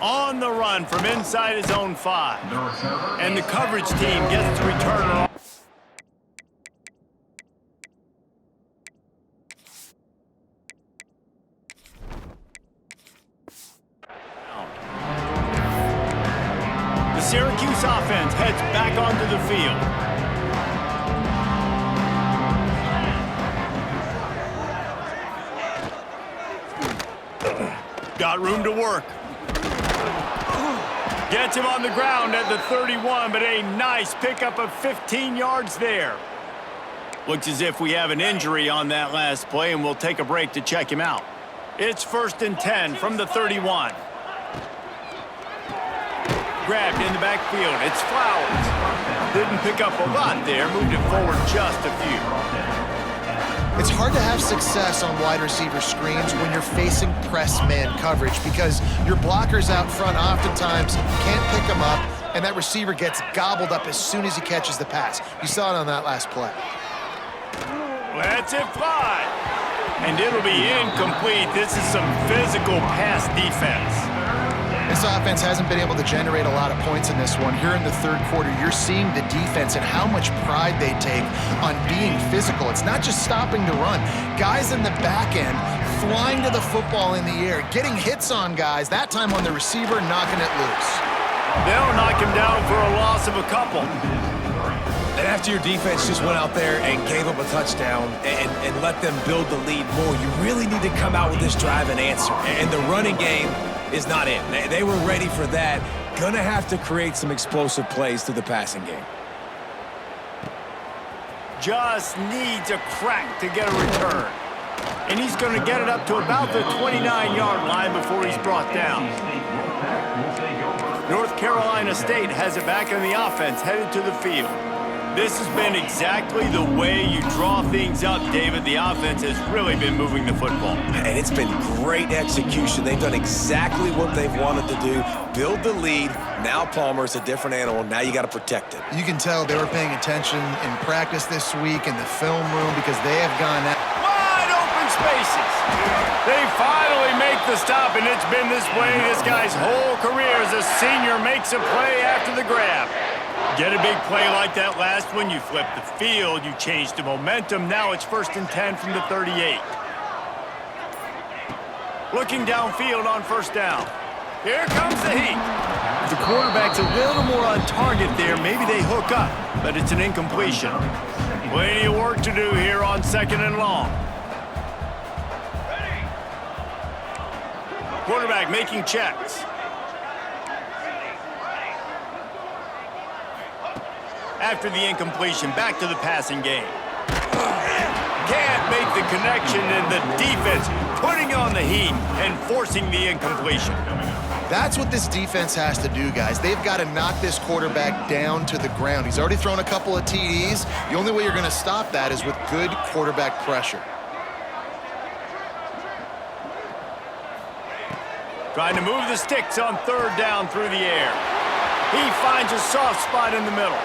On the run from inside his own 5. And the coverage team gets the returner off. The Syracuse offense heads back onto the field. Got room to work. Gets him on the ground at the 31, but a nice pickup of 15 yards there. Looks as if we have an injury on that last play, and we'll take a break to check him out. It's 1st and 10 from the 31. Grabbed in the backfield. It's Flowers. Didn't pick up a lot there. Moved it forward just a few. It's hard to have success on wide receiver screens when you're facing press man coverage because your blockers out front oftentimes can't pick them up, and that receiver gets gobbled up as soon as he catches the pass. You saw it on that last play. Lets it fly. And it'll be incomplete. This is some physical pass defense. This offense hasn't been able to generate a lot of points in this one. Here in the third quarter, you're seeing the defense and how much pride they take on being physical. It's not just stopping to run. Guys in the back end flying to the football in the air, getting hits on guys, that time on the receiver, knocking it loose. They'll knock him down for a loss of a couple. And after your defense just went out there and gave up a touchdown and let them build the lead more, you really need to come out with this drive and answer. And the running game is not in. They were ready for that. Gonna have to create some explosive plays through the passing game. Just needs a crack to get a return. And he's going to get it up to about the 29-yard line before he's brought down. North Carolina State has it back on the offense, headed to the field. This has been exactly the way you draw things up, David. The offense has really been moving the football. And it's been great execution. They've done exactly what they've wanted to do. Build the lead. Now Palmer's a different animal. Now you got to protect it. You can tell they were paying attention in practice this week in the film room because they have gone out. Wide open spaces. They finally make the stop, and it's been this way this guy's whole career as a senior makes a play after the grab. Get a big play like that last one, you flip the field, you change the momentum. Now it's 1st and 10 from the 38. Looking downfield on 1st down. Here comes the heat. The quarterback's a little more on target there. Maybe they hook up, but it's an incompletion. Plenty of work to do here on 2nd and long. Quarterback making checks. After the incompletion, back to the passing game. Can't make the connection, and the defense putting on the heat and forcing the incompletion. That's what this defense has to do, guys. They've got to knock this quarterback down to the ground. He's already thrown a couple of TDs. The only way you're going to stop that is with good quarterback pressure. Trying to move the sticks on 3rd down through the air. He finds a soft spot in the middle.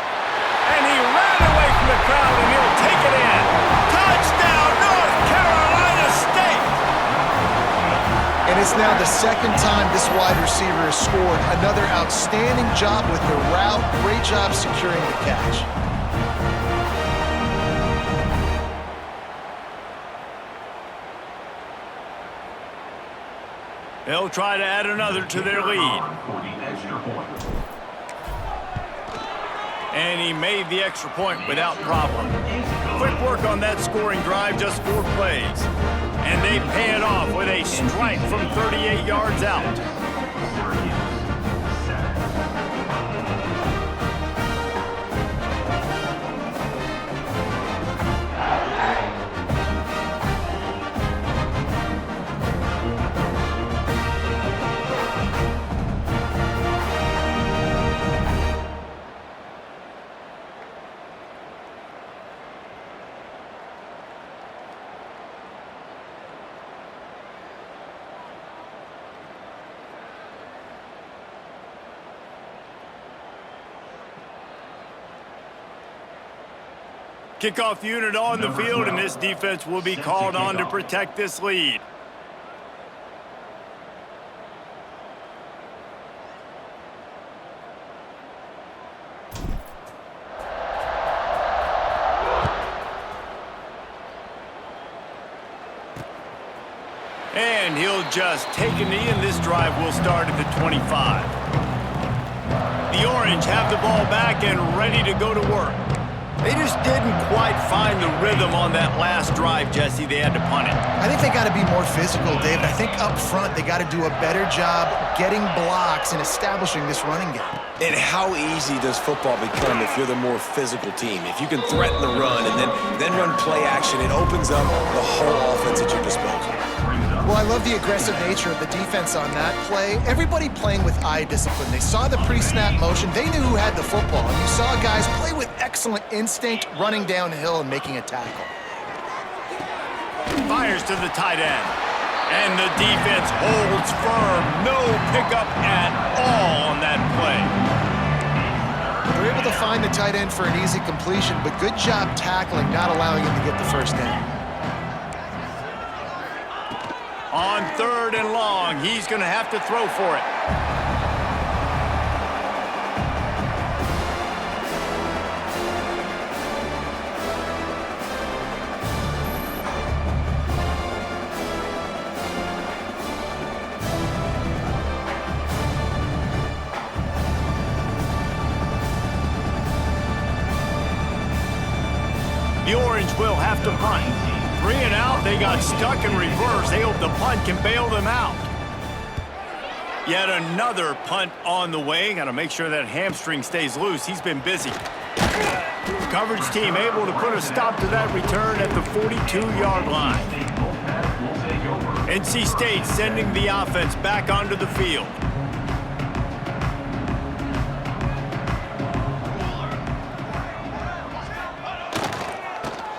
And he ran away from the crowd, and he'll take it in. Touchdown, North Carolina State! And it's now the 2nd time this wide receiver has scored. Another outstanding job with the route. Great job securing the catch. They'll try to add another to their lead. And he made the extra point without problem. Quick work on that scoring drive, just 4 plays. And they pay it off with a strike from 38 yards out. Kickoff unit on the field, and this defense will be called on to protect this lead. And he'll just take a knee, and this drive will start at the 25. The Orange have the ball back and ready to go to work. They just didn't quite find the rhythm on that last drive, Jesse. They had to punt it. I think they got to be more physical, David. I think up front they got to do a better job getting blocks and establishing this running game. And how easy does football become if you're the more physical team? If you can threaten the run and then run play action, it opens up the whole offense at your disposal. Well, I love the aggressive nature of the defense on that play. Everybody playing with eye discipline. They saw the pre-snap motion. They knew who had the football. And you saw guys play with excellent instinct, running downhill and making a tackle. Fires to the tight end. And the defense holds firm. No pickup at all on that play. They're able to find the tight end for an easy completion, but good job tackling, not allowing him to get the 1st down. On 3rd and long, he's going to have to throw for it. The Orange will have to punt. 3 and out, they got stuck in reverse. They hope the punt can bail them out. Yet another punt on the way. Got to make sure that hamstring stays loose. He's been busy. Coverage team able to put a stop to that return at the 42-yard line. NC State sending the offense back onto the field.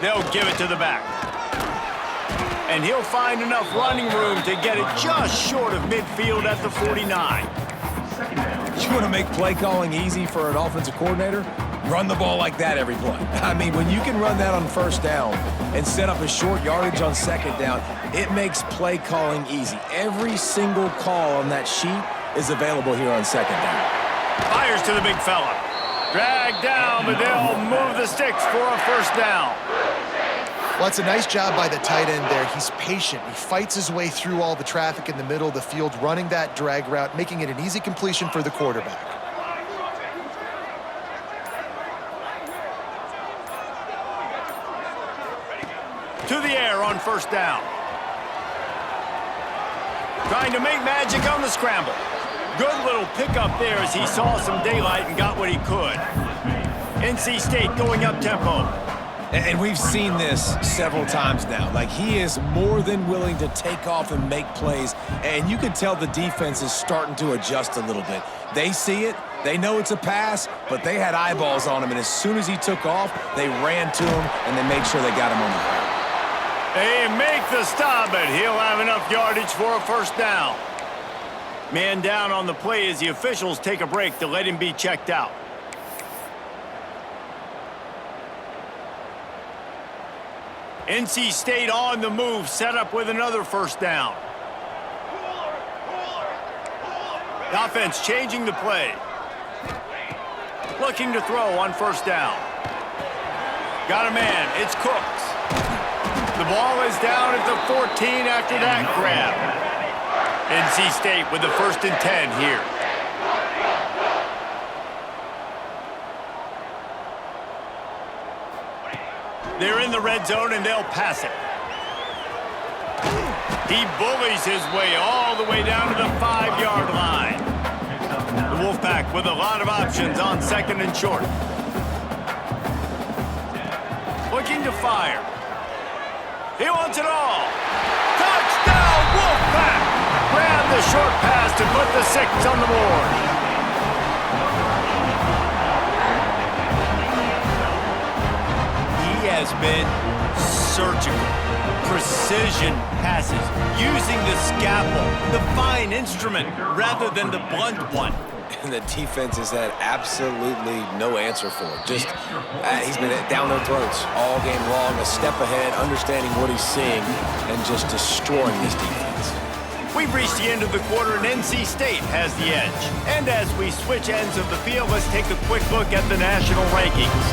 They'll give it to the back. And he'll find enough running room to get it just short of midfield at the 49. You want to make play calling easy for an offensive coordinator? Run the ball like that every play. I mean, when you can run that on first down and set up a short yardage on second down, it makes play calling easy. Every single call on that sheet is available here on second down. Fires to the big fella. Dragged down, but they'll move the sticks for a first down. Well, it's a nice job by the tight end there. He's patient. He fights his way through all the traffic in the middle of the field, running that drag route, making it an easy completion for the quarterback. To the air on first down. Trying to make magic on the scramble. Good little pickup there as he saw some daylight and got what he could. NC State going up tempo. And we've seen this several times now. Like, he is more than willing to take off and make plays. And you can tell the defense is starting to adjust a little bit. They see it. They know it's a pass, but they had eyeballs on him. And as soon as he took off, they ran to him, and they made sure they got him on the ground. They make the stop, but he'll have enough yardage for a first down. Man down on the play as the officials take a break to let him be checked out. NC State on the move, set up with another first down. The offense changing the play. Looking to throw on first down. Got a man, it's Cooks. The ball is down at the 14 after that grab. NC State with the 1st and 10 here. They're in the red zone, and they'll pass it. He bullies his way all the way down to the 5-yard line. The Wolfpack with a lot of options on 2nd and short. Looking to fire. He wants it all. Touchdown, Wolfpack! Grab the short pass to put the 6 on the board. He has been surgical. Precision passes, using the scalpel, the fine instrument, rather than the blunt one. And the defense has had absolutely no answer for it. Just, he's been down their throats all game long, a step ahead, understanding what he's seeing, and just destroying this defense. We've reached the end of the quarter, and NC State has the edge. And as we switch ends of the field, let's take a quick look at the national rankings.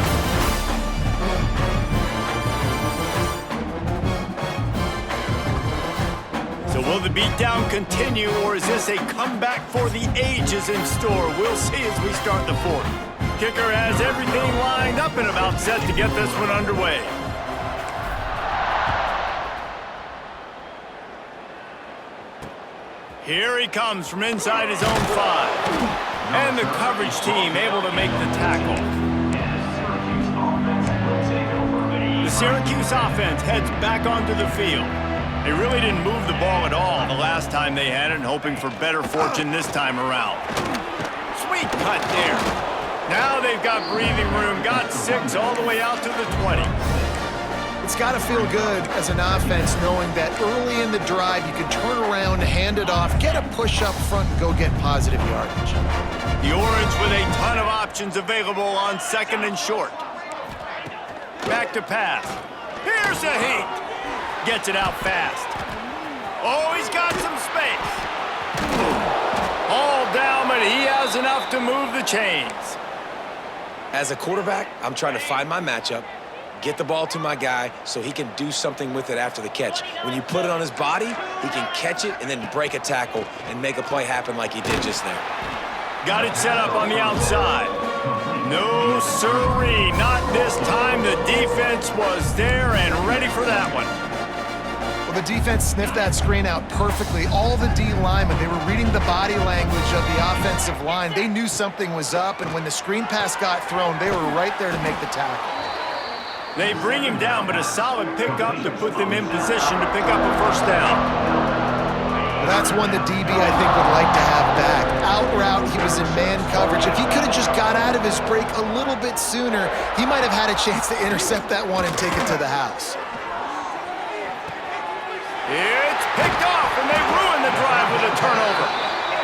So will the beatdown continue, or is this a comeback for the ages in store? We'll see as we start the 4th. Kicker has everything lined up and about set to get this one underway. Here he comes from inside his own 5. And the coverage team able to make the tackle. The Syracuse offense heads back onto the field. They really didn't move the ball at all the last time they had it, and hoping for better fortune this time around. Sweet cut there. Now they've got breathing room, got 6 all the way out to the 20. It's got to feel good as an offense knowing that early in the drive you can turn around, hand it off, get a push up front, and go get positive yardage. The Orange with a ton of options available on 2nd and short. Back to pass. Here's a heat. Gets it out fast. Oh, he's got some space. All down, but he has enough to move the chains. As a quarterback, I'm trying to find my matchup, get the ball to my guy so he can do something with it after the catch. When you put it on his body, he can catch it and then break a tackle and make a play happen like he did just there. Got it set up on the outside. No siree, not this time. The defense was there and ready for that one. Well, the defense sniffed that screen out perfectly. All the D linemen, they were reading the body language of the offensive line. They knew something was up, and when the screen pass got thrown, they were right there to make the tackle. They bring him down, but a solid pickup to put them in position to pick up a first down. Well, that's one the DB, I think, would like to have back. Out route, he was in man coverage. If he could have just got out of his break a little bit sooner, he might have had a chance to intercept that one and take it to the house. It's picked off, and they ruin the drive with a turnover.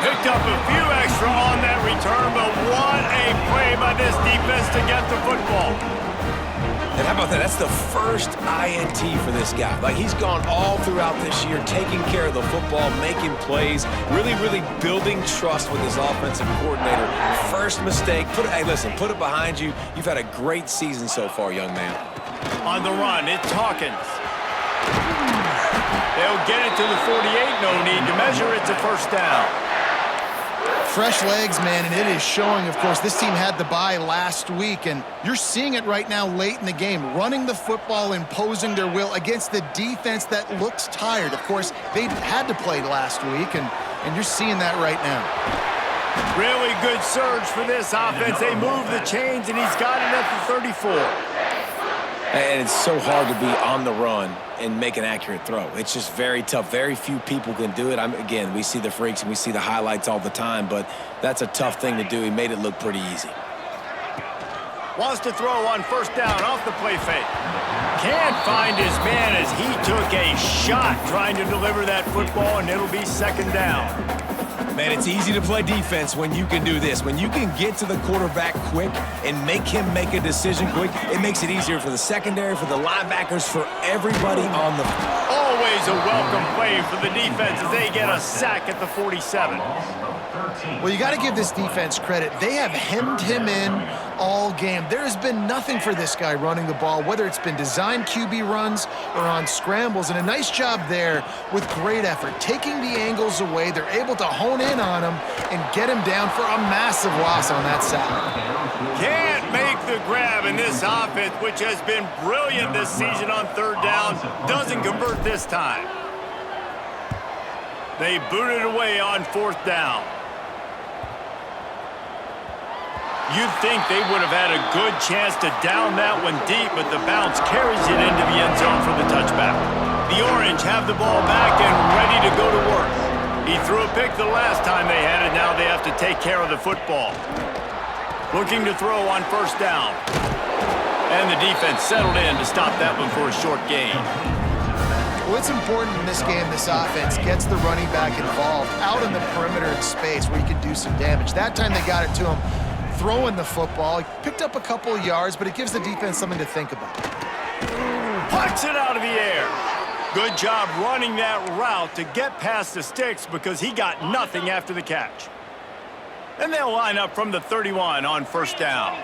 Picked up a few extra on that return, but what a play by this defense to get the football. And how about that? That's the first INT for this guy. Like, he's gone all throughout this year, taking care of the football, making plays, really building trust with his offensive coordinator. First mistake, hey, listen, put it behind you. You've had a great season so far, young man. On the run, it's Hawkins. They'll get it to the 48, no need to measure. It's a first down. Fresh legs, man, and it is showing, of course. This team had the bye last week, and you're seeing it right now late in the game, running the football, imposing their will against the defense that looks tired. Of course, they had to play last week, and you're seeing that right now. Really good surge for this offense. They move the chains, and he's got it at the 34. And it's so hard to be on the run and make an accurate throw. It's just very tough. Very few people can do it. Again, we see the freaks and we see the highlights all the time, but that's a tough thing to do. He made it look pretty easy. Wants to throw on first down off the play fake. Can't find his man as he took a shot trying to deliver that football, and it'll be second down. Man, it's easy to play defense when you can do this. When you can get to the quarterback quick and make him make a decision quick, it makes it easier for the secondary, for the linebackers, for everybody on the field. Always a welcome play for the defense as they get a sack at the 47. Well, you got to give this defense credit. They have hemmed him in all game. There has been nothing for this guy running the ball, whether it's been designed QB runs or on scrambles, and a nice job there with great effort. Taking the angles away, they're able to hone in on him and get him down for a massive loss on that sack. Can't make the grab in this offense, which has been brilliant this season on third down. Doesn't convert this time. They boot it away on fourth down. You'd think they would have had a good chance to down that one deep, but the bounce carries it into the end zone for the touchback. The Orange have the ball back and ready to go to work. He threw a pick the last time they had it. Now they have to take care of the football. Looking to throw on first down. And the defense settled in to stop that one for a short gain. Well, it's important in this game this offense gets the running back involved out in the perimeter in space where he can do some damage. That time they got it to him throwing the football. He picked up a couple of yards, but it gives the defense something to think about. Pucks it out of the air. Good job running that route to get past the sticks because he got nothing after the catch. And they'll line up from the 31 on first down.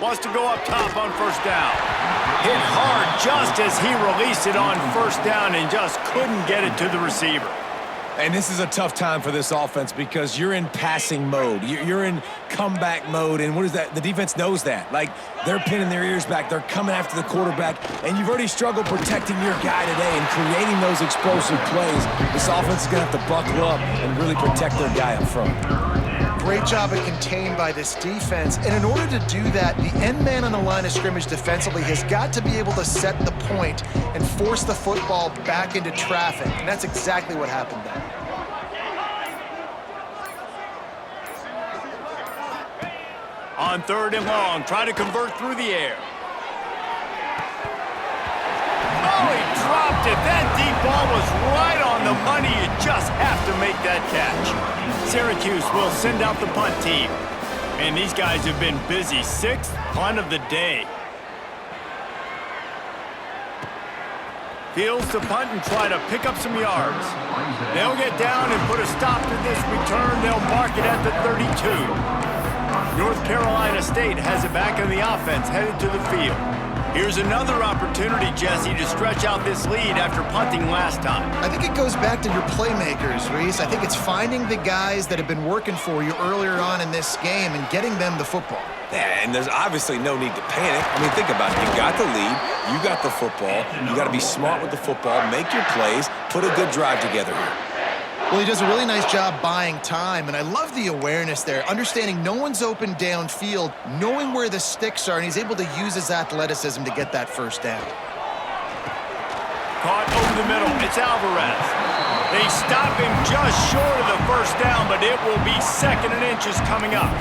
Wants to go up top on first down. Hit hard just as he released it on first down and just couldn't get it to the receiver. And this is a tough time for this offense because you're in passing mode. You're in comeback mode, and what is that? The defense knows that. Like, they're pinning their ears back. They're coming after the quarterback, and you've already struggled protecting your guy today and creating those explosive plays. This offense is going to have to buckle up and really protect their guy up front. Great job at contained by this defense. And in order to do that, the end man on the line of scrimmage defensively has got to be able to set the point and force the football back into traffic. And that's exactly what happened there. On third and long, try to convert through the air. Oh, he dropped it. That deep ball was right on the money. You just have to make that catch. Syracuse will send out the punt team. And these guys have been busy. 6th punt of the day. Fields to punt and try to pick up some yards. They'll get down and put a stop to this return. They'll mark it at the 32. North Carolina State has it back in the offense, headed to the field. Here's another opportunity, Jesse, to stretch out this lead after punting last time. I think it goes back to your playmakers, Reese. I think it's finding the guys that have been working for you earlier on in this game and getting them the football. Yeah, and there's obviously no need to panic. I mean, think about it. You got the lead. You got the football. You got to be smart with the football, make your plays, put a good drive together here. Well, he does a really nice job buying time, and I love the awareness there, understanding no one's open downfield, knowing where the sticks are, and he's able to use his athleticism to get that first down. Caught over into the middle. It's Alvarez. They stop him just short of the first down, but it will be 2nd and inches coming up.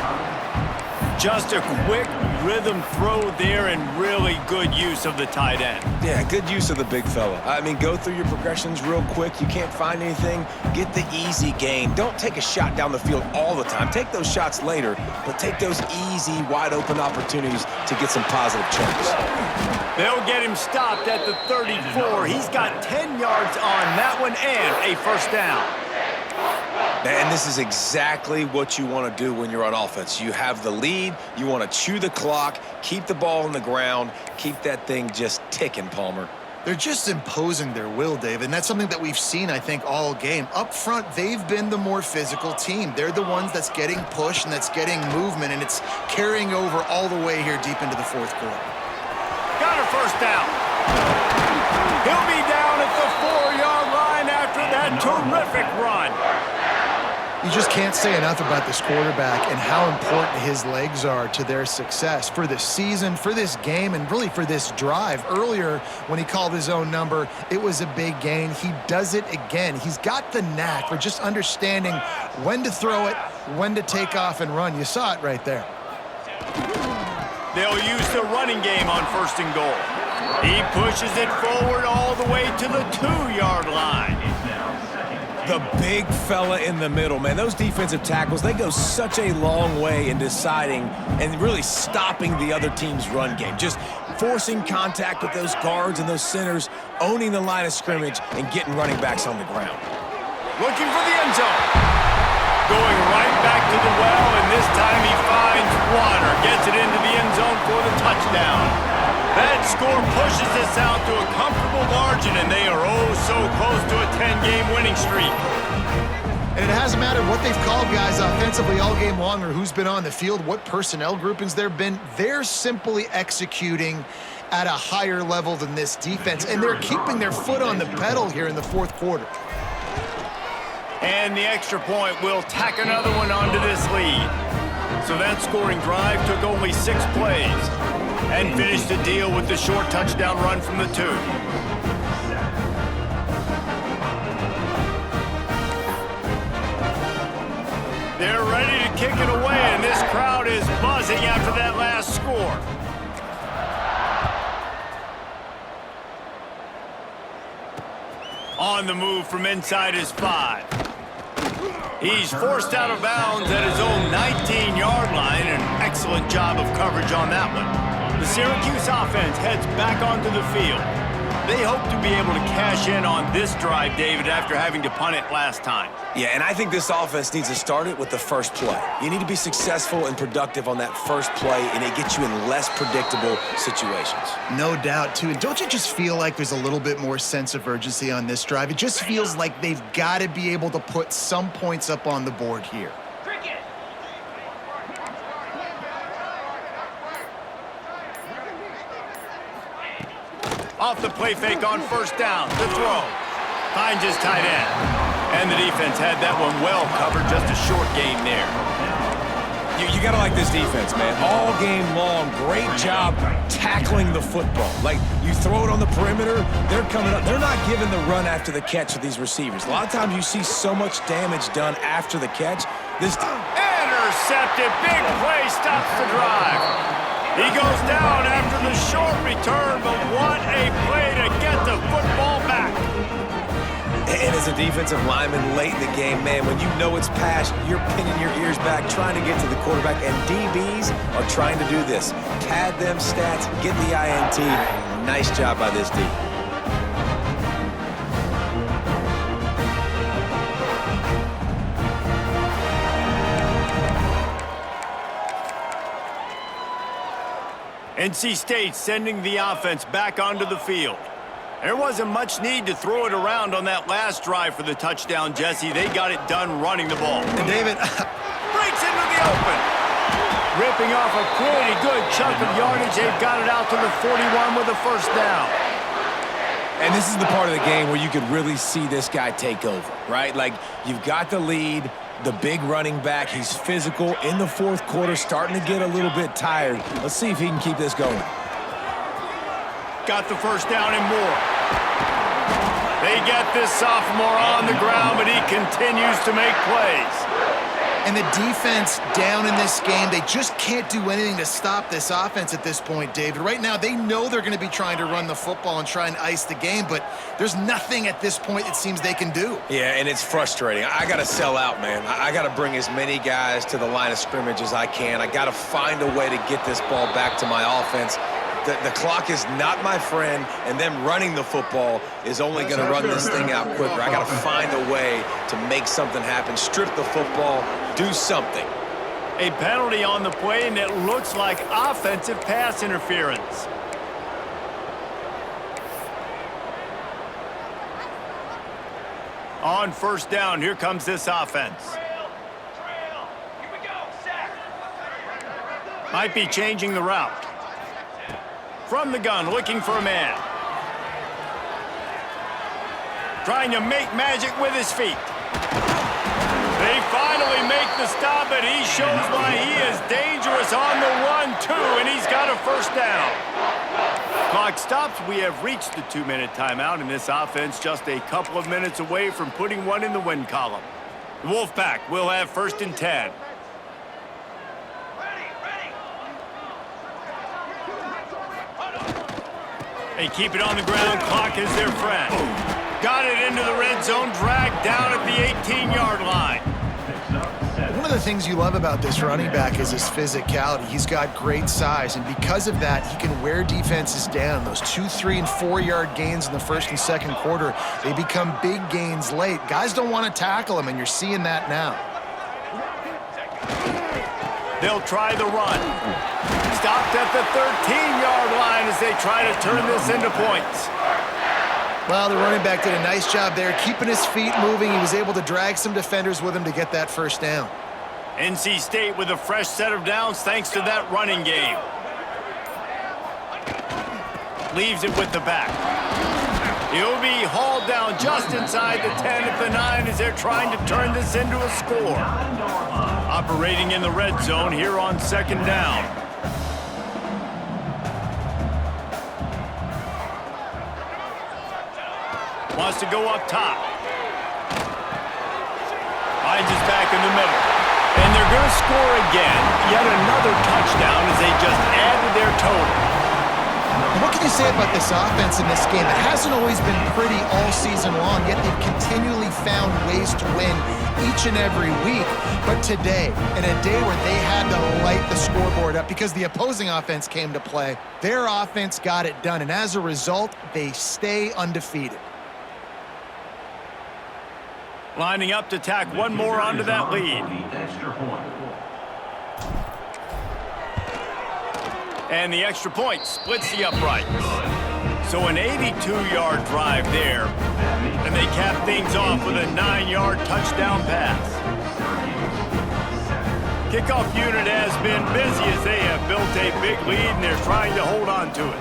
Just a quick rhythm throw there and really good use of the tight end. Yeah, good use of the big fella. I mean, go through your progressions real quick. You can't find anything, get the easy gain. Don't take a shot down the field all the time. Take those shots later, but take those easy, wide-open opportunities to get some positive chunks. They'll get him stopped at the 34. He's got 10 yards on that one and a first down. And this is exactly what you want to do when you're on offense. You have the lead. You want to chew the clock, keep the ball on the ground, keep that thing just ticking, Palmer. They're just imposing their will, David, and that's something that we've seen, I think, all game. Up front, they've been the more physical team. They're the ones that's getting pushed and that's getting movement, and it's carrying over all the way here deep into the 4th quarter. Got a first down. He'll be down at the 4-yard line after that terrific run. You just can't say enough about this quarterback and how important his legs are to their success for this season, for this game, and really for this drive. Earlier, when he called his own number, it was a big gain. He does it again. He's got the knack for just understanding when to throw it, when to take off and run. You saw it right there. They'll use the running game on 1st and goal. He pushes it forward all the way to the 2-yard line. The big fella in the middle, man. Those defensive tackles, they go such a long way in deciding and really stopping the other team's run game. Just forcing contact with those guards and those centers, owning the line of scrimmage, and getting running backs on the ground. Looking for the end zone. Going right back to the well, and this time he finds water. Gets it into the end zone for the touchdown. That score pushes us out to a comfortable margin, and they are oh so close to a 10-game winning streak. And it hasn't mattered what they've called guys offensively all game long or who's been on the field, what personnel groupings there have been. They're simply executing at a higher level than this defense, and they're keeping their foot on the pedal here in the 4th quarter. And the extra point will tack another one onto this lead. So that scoring drive took only 6 plays and finished the deal with the short touchdown run from the 2. They're ready to kick it away, and this crowd is buzzing after that last score. On the move from inside his 5. He's forced out of bounds at his own 19-yard line. An excellent job of coverage on that one. The Syracuse offense heads back onto the field. They hope to be able to cash in on this drive, David, after having to punt it last time. Yeah, and I think this offense needs to start it with the first play. You need to be successful and productive on that first play, and it gets you in less predictable situations. No doubt, too. And don't you just feel like there's a little bit more sense of urgency on this drive? It just feels like they've got to be able to put some points up on the board here. Off the play fake on 1st down. The throw. Finds his tight end. And the defense had that one well covered. Just a short gain there. You got to like this defense, man. All game long, great job tackling the football. Like, you throw it on the perimeter, they're coming up. They're not giving the run after the catch with these receivers. A lot of times you see so much damage done after the catch. This intercepted. Big play stops the drive. He goes down after the short return, but what a play to get the football back. And as a defensive lineman late in the game, man, when you know it's past, you're pinning your ears back, trying to get to the quarterback, and DBs are trying to do this. Pad them stats, get the INT. Nice job by this D. NC State sending the offense back onto the field. There wasn't much need to throw it around on that last drive for the touchdown, Jesse. They got it done running the ball. And David breaks into the open. Ripping off a pretty good chunk of yardage. They've got it out to the 41 with a first down. And this is the part of the game where you could really see this guy take over, right? Like, you've got the lead, the big running back. He's physical in the 4th quarter, starting to get a little bit tired. Let's see if he can keep this going. Got the first down and more. They get this sophomore on the ground, but he continues to make plays. And the defense down in this game, they just can't do anything to stop this offense at this point, David. Right now, they know they're going to be trying to run the football and try and ice the game, but there's nothing at this point it seems they can do. Yeah, and it's frustrating. I got to sell out, man. I got to bring as many guys to the line of scrimmage as I can. I got to find a way to get this ball back to my offense. The clock is not my friend, and them running the football is only going to run this thing out quicker. I got to find a way to make something happen, strip the football, do something. A penalty on the play, and it looks like offensive pass interference. On first down, here comes this offense. Might be changing the route. From the gun, looking for a man. Trying to make magic with his feet. They finally make the stop, but he shows why he is dangerous on the run, too, and he's got a first down. Clock stops. We have reached the 2-minute timeout, and this offense just a couple of minutes away from putting one in the win column. The Wolfpack will have first and 10. They keep it on the ground. Clock is their friend. Got it into the red zone, dragged down at the 18-yard line. One of the things you love about this running back is his physicality. He's got great size, and because of that, he can wear defenses down. Those 2-, 3-, and 4-yard gains in the first and second quarter, they become big gains late. Guys don't want to tackle him, and you're seeing that now. They'll try the run. Stopped at the 13-yard line as they try to turn this into points. Well, the running back did a nice job there, keeping his feet moving. He was able to drag some defenders with him to get that first down. NC State with a fresh set of downs thanks to that running game. Leaves it with the back. He'll be hauled down just inside the 10 at the 9 as they're trying to turn this into a score. Operating in the red zone here on second down. Wants to go up top. Finds his back in the middle. And they're going to score again. Yet another touchdown as they just add to their total. What can you say about this offense in this game? It hasn't always been pretty all season long, yet they've continually found ways to win each and every week. But today, in a day where they had to light the scoreboard up because the opposing offense came to play, their offense got it done. And as a result, they stay undefeated. Lining up to tack one more onto that lead. And the extra point splits the uprights. So an 82-yard drive there. And they cap things off with a 9-yard touchdown pass. Kickoff unit has been busy as they have built a big lead and they're trying to hold on to it.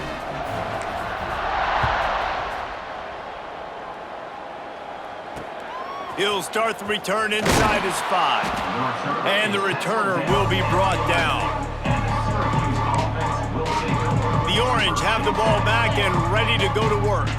He'll start the return inside his 5. And the returner will be brought down. The Orange have the ball back and ready to go to work.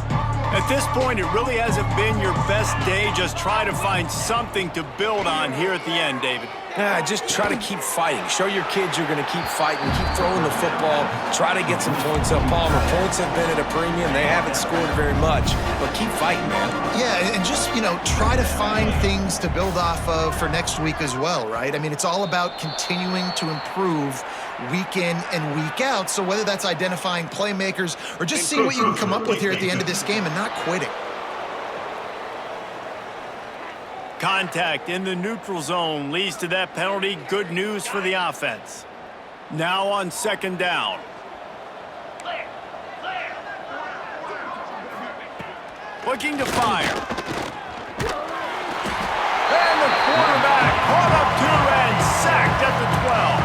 At this point, it really hasn't been your best day. Just try to find something to build on here at the end, David. Yeah, just try to keep fighting. Show your kids you're going to keep fighting. Keep throwing the football. Try to get some points up. Palmer, points have been at a premium. They haven't scored very much, but keep fighting, man. Yeah, and just, try to find things to build off of for next week as well, right? I mean, it's all about continuing to improve week in and week out. So whether that's identifying playmakers or just seeing what you can come up with here at the end of this game and not quitting. Contact in the neutral zone leads to that penalty. Good news for the offense. Now on second down. Looking to fire. And the quarterback caught up to and sacked at the 12.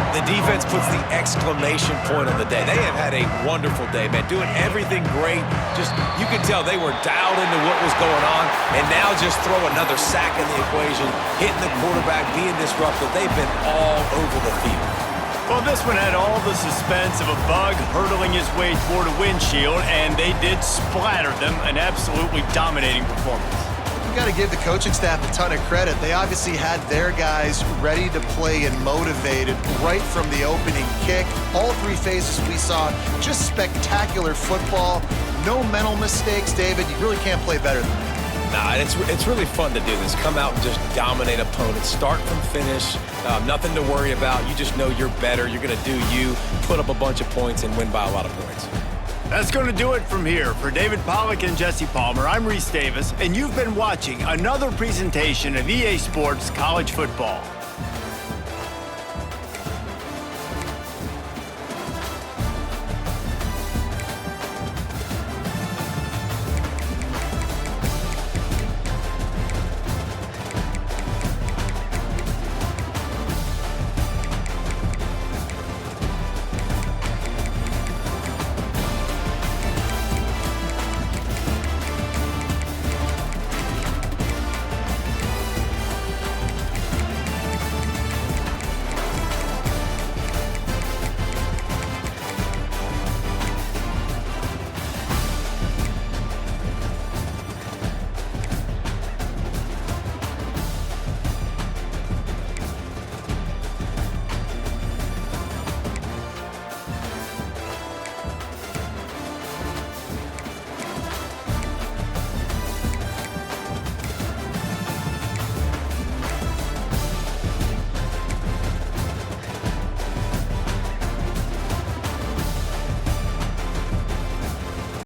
The defense puts the exclamation point on the day. They have had a wonderful day, man. Doing everything great. Just, you could tell they were dialed into what was going on. And now just throw another sack in the equation, hitting the quarterback, being disruptive. They've been all over the field. Well, this one had all the suspense of a bug hurtling his way toward a windshield, and they did splatter them. An absolutely dominating performance. You got to give the coaching staff a ton of credit. They obviously had their guys ready to play and motivated right from the opening kick. All three phases we saw, just spectacular football. No mental mistakes, David. You really can't play better than that. Nah, it's really fun to do this. Come out and just dominate opponents. Start from finish. Nothing to worry about. You just know you're better. You're going to do you, put up a bunch of points, and win by a lot of points. That's going to do it from here. For David Pollack and Jesse Palmer, I'm Reese Davis, and you've been watching another presentation of EA Sports College Football.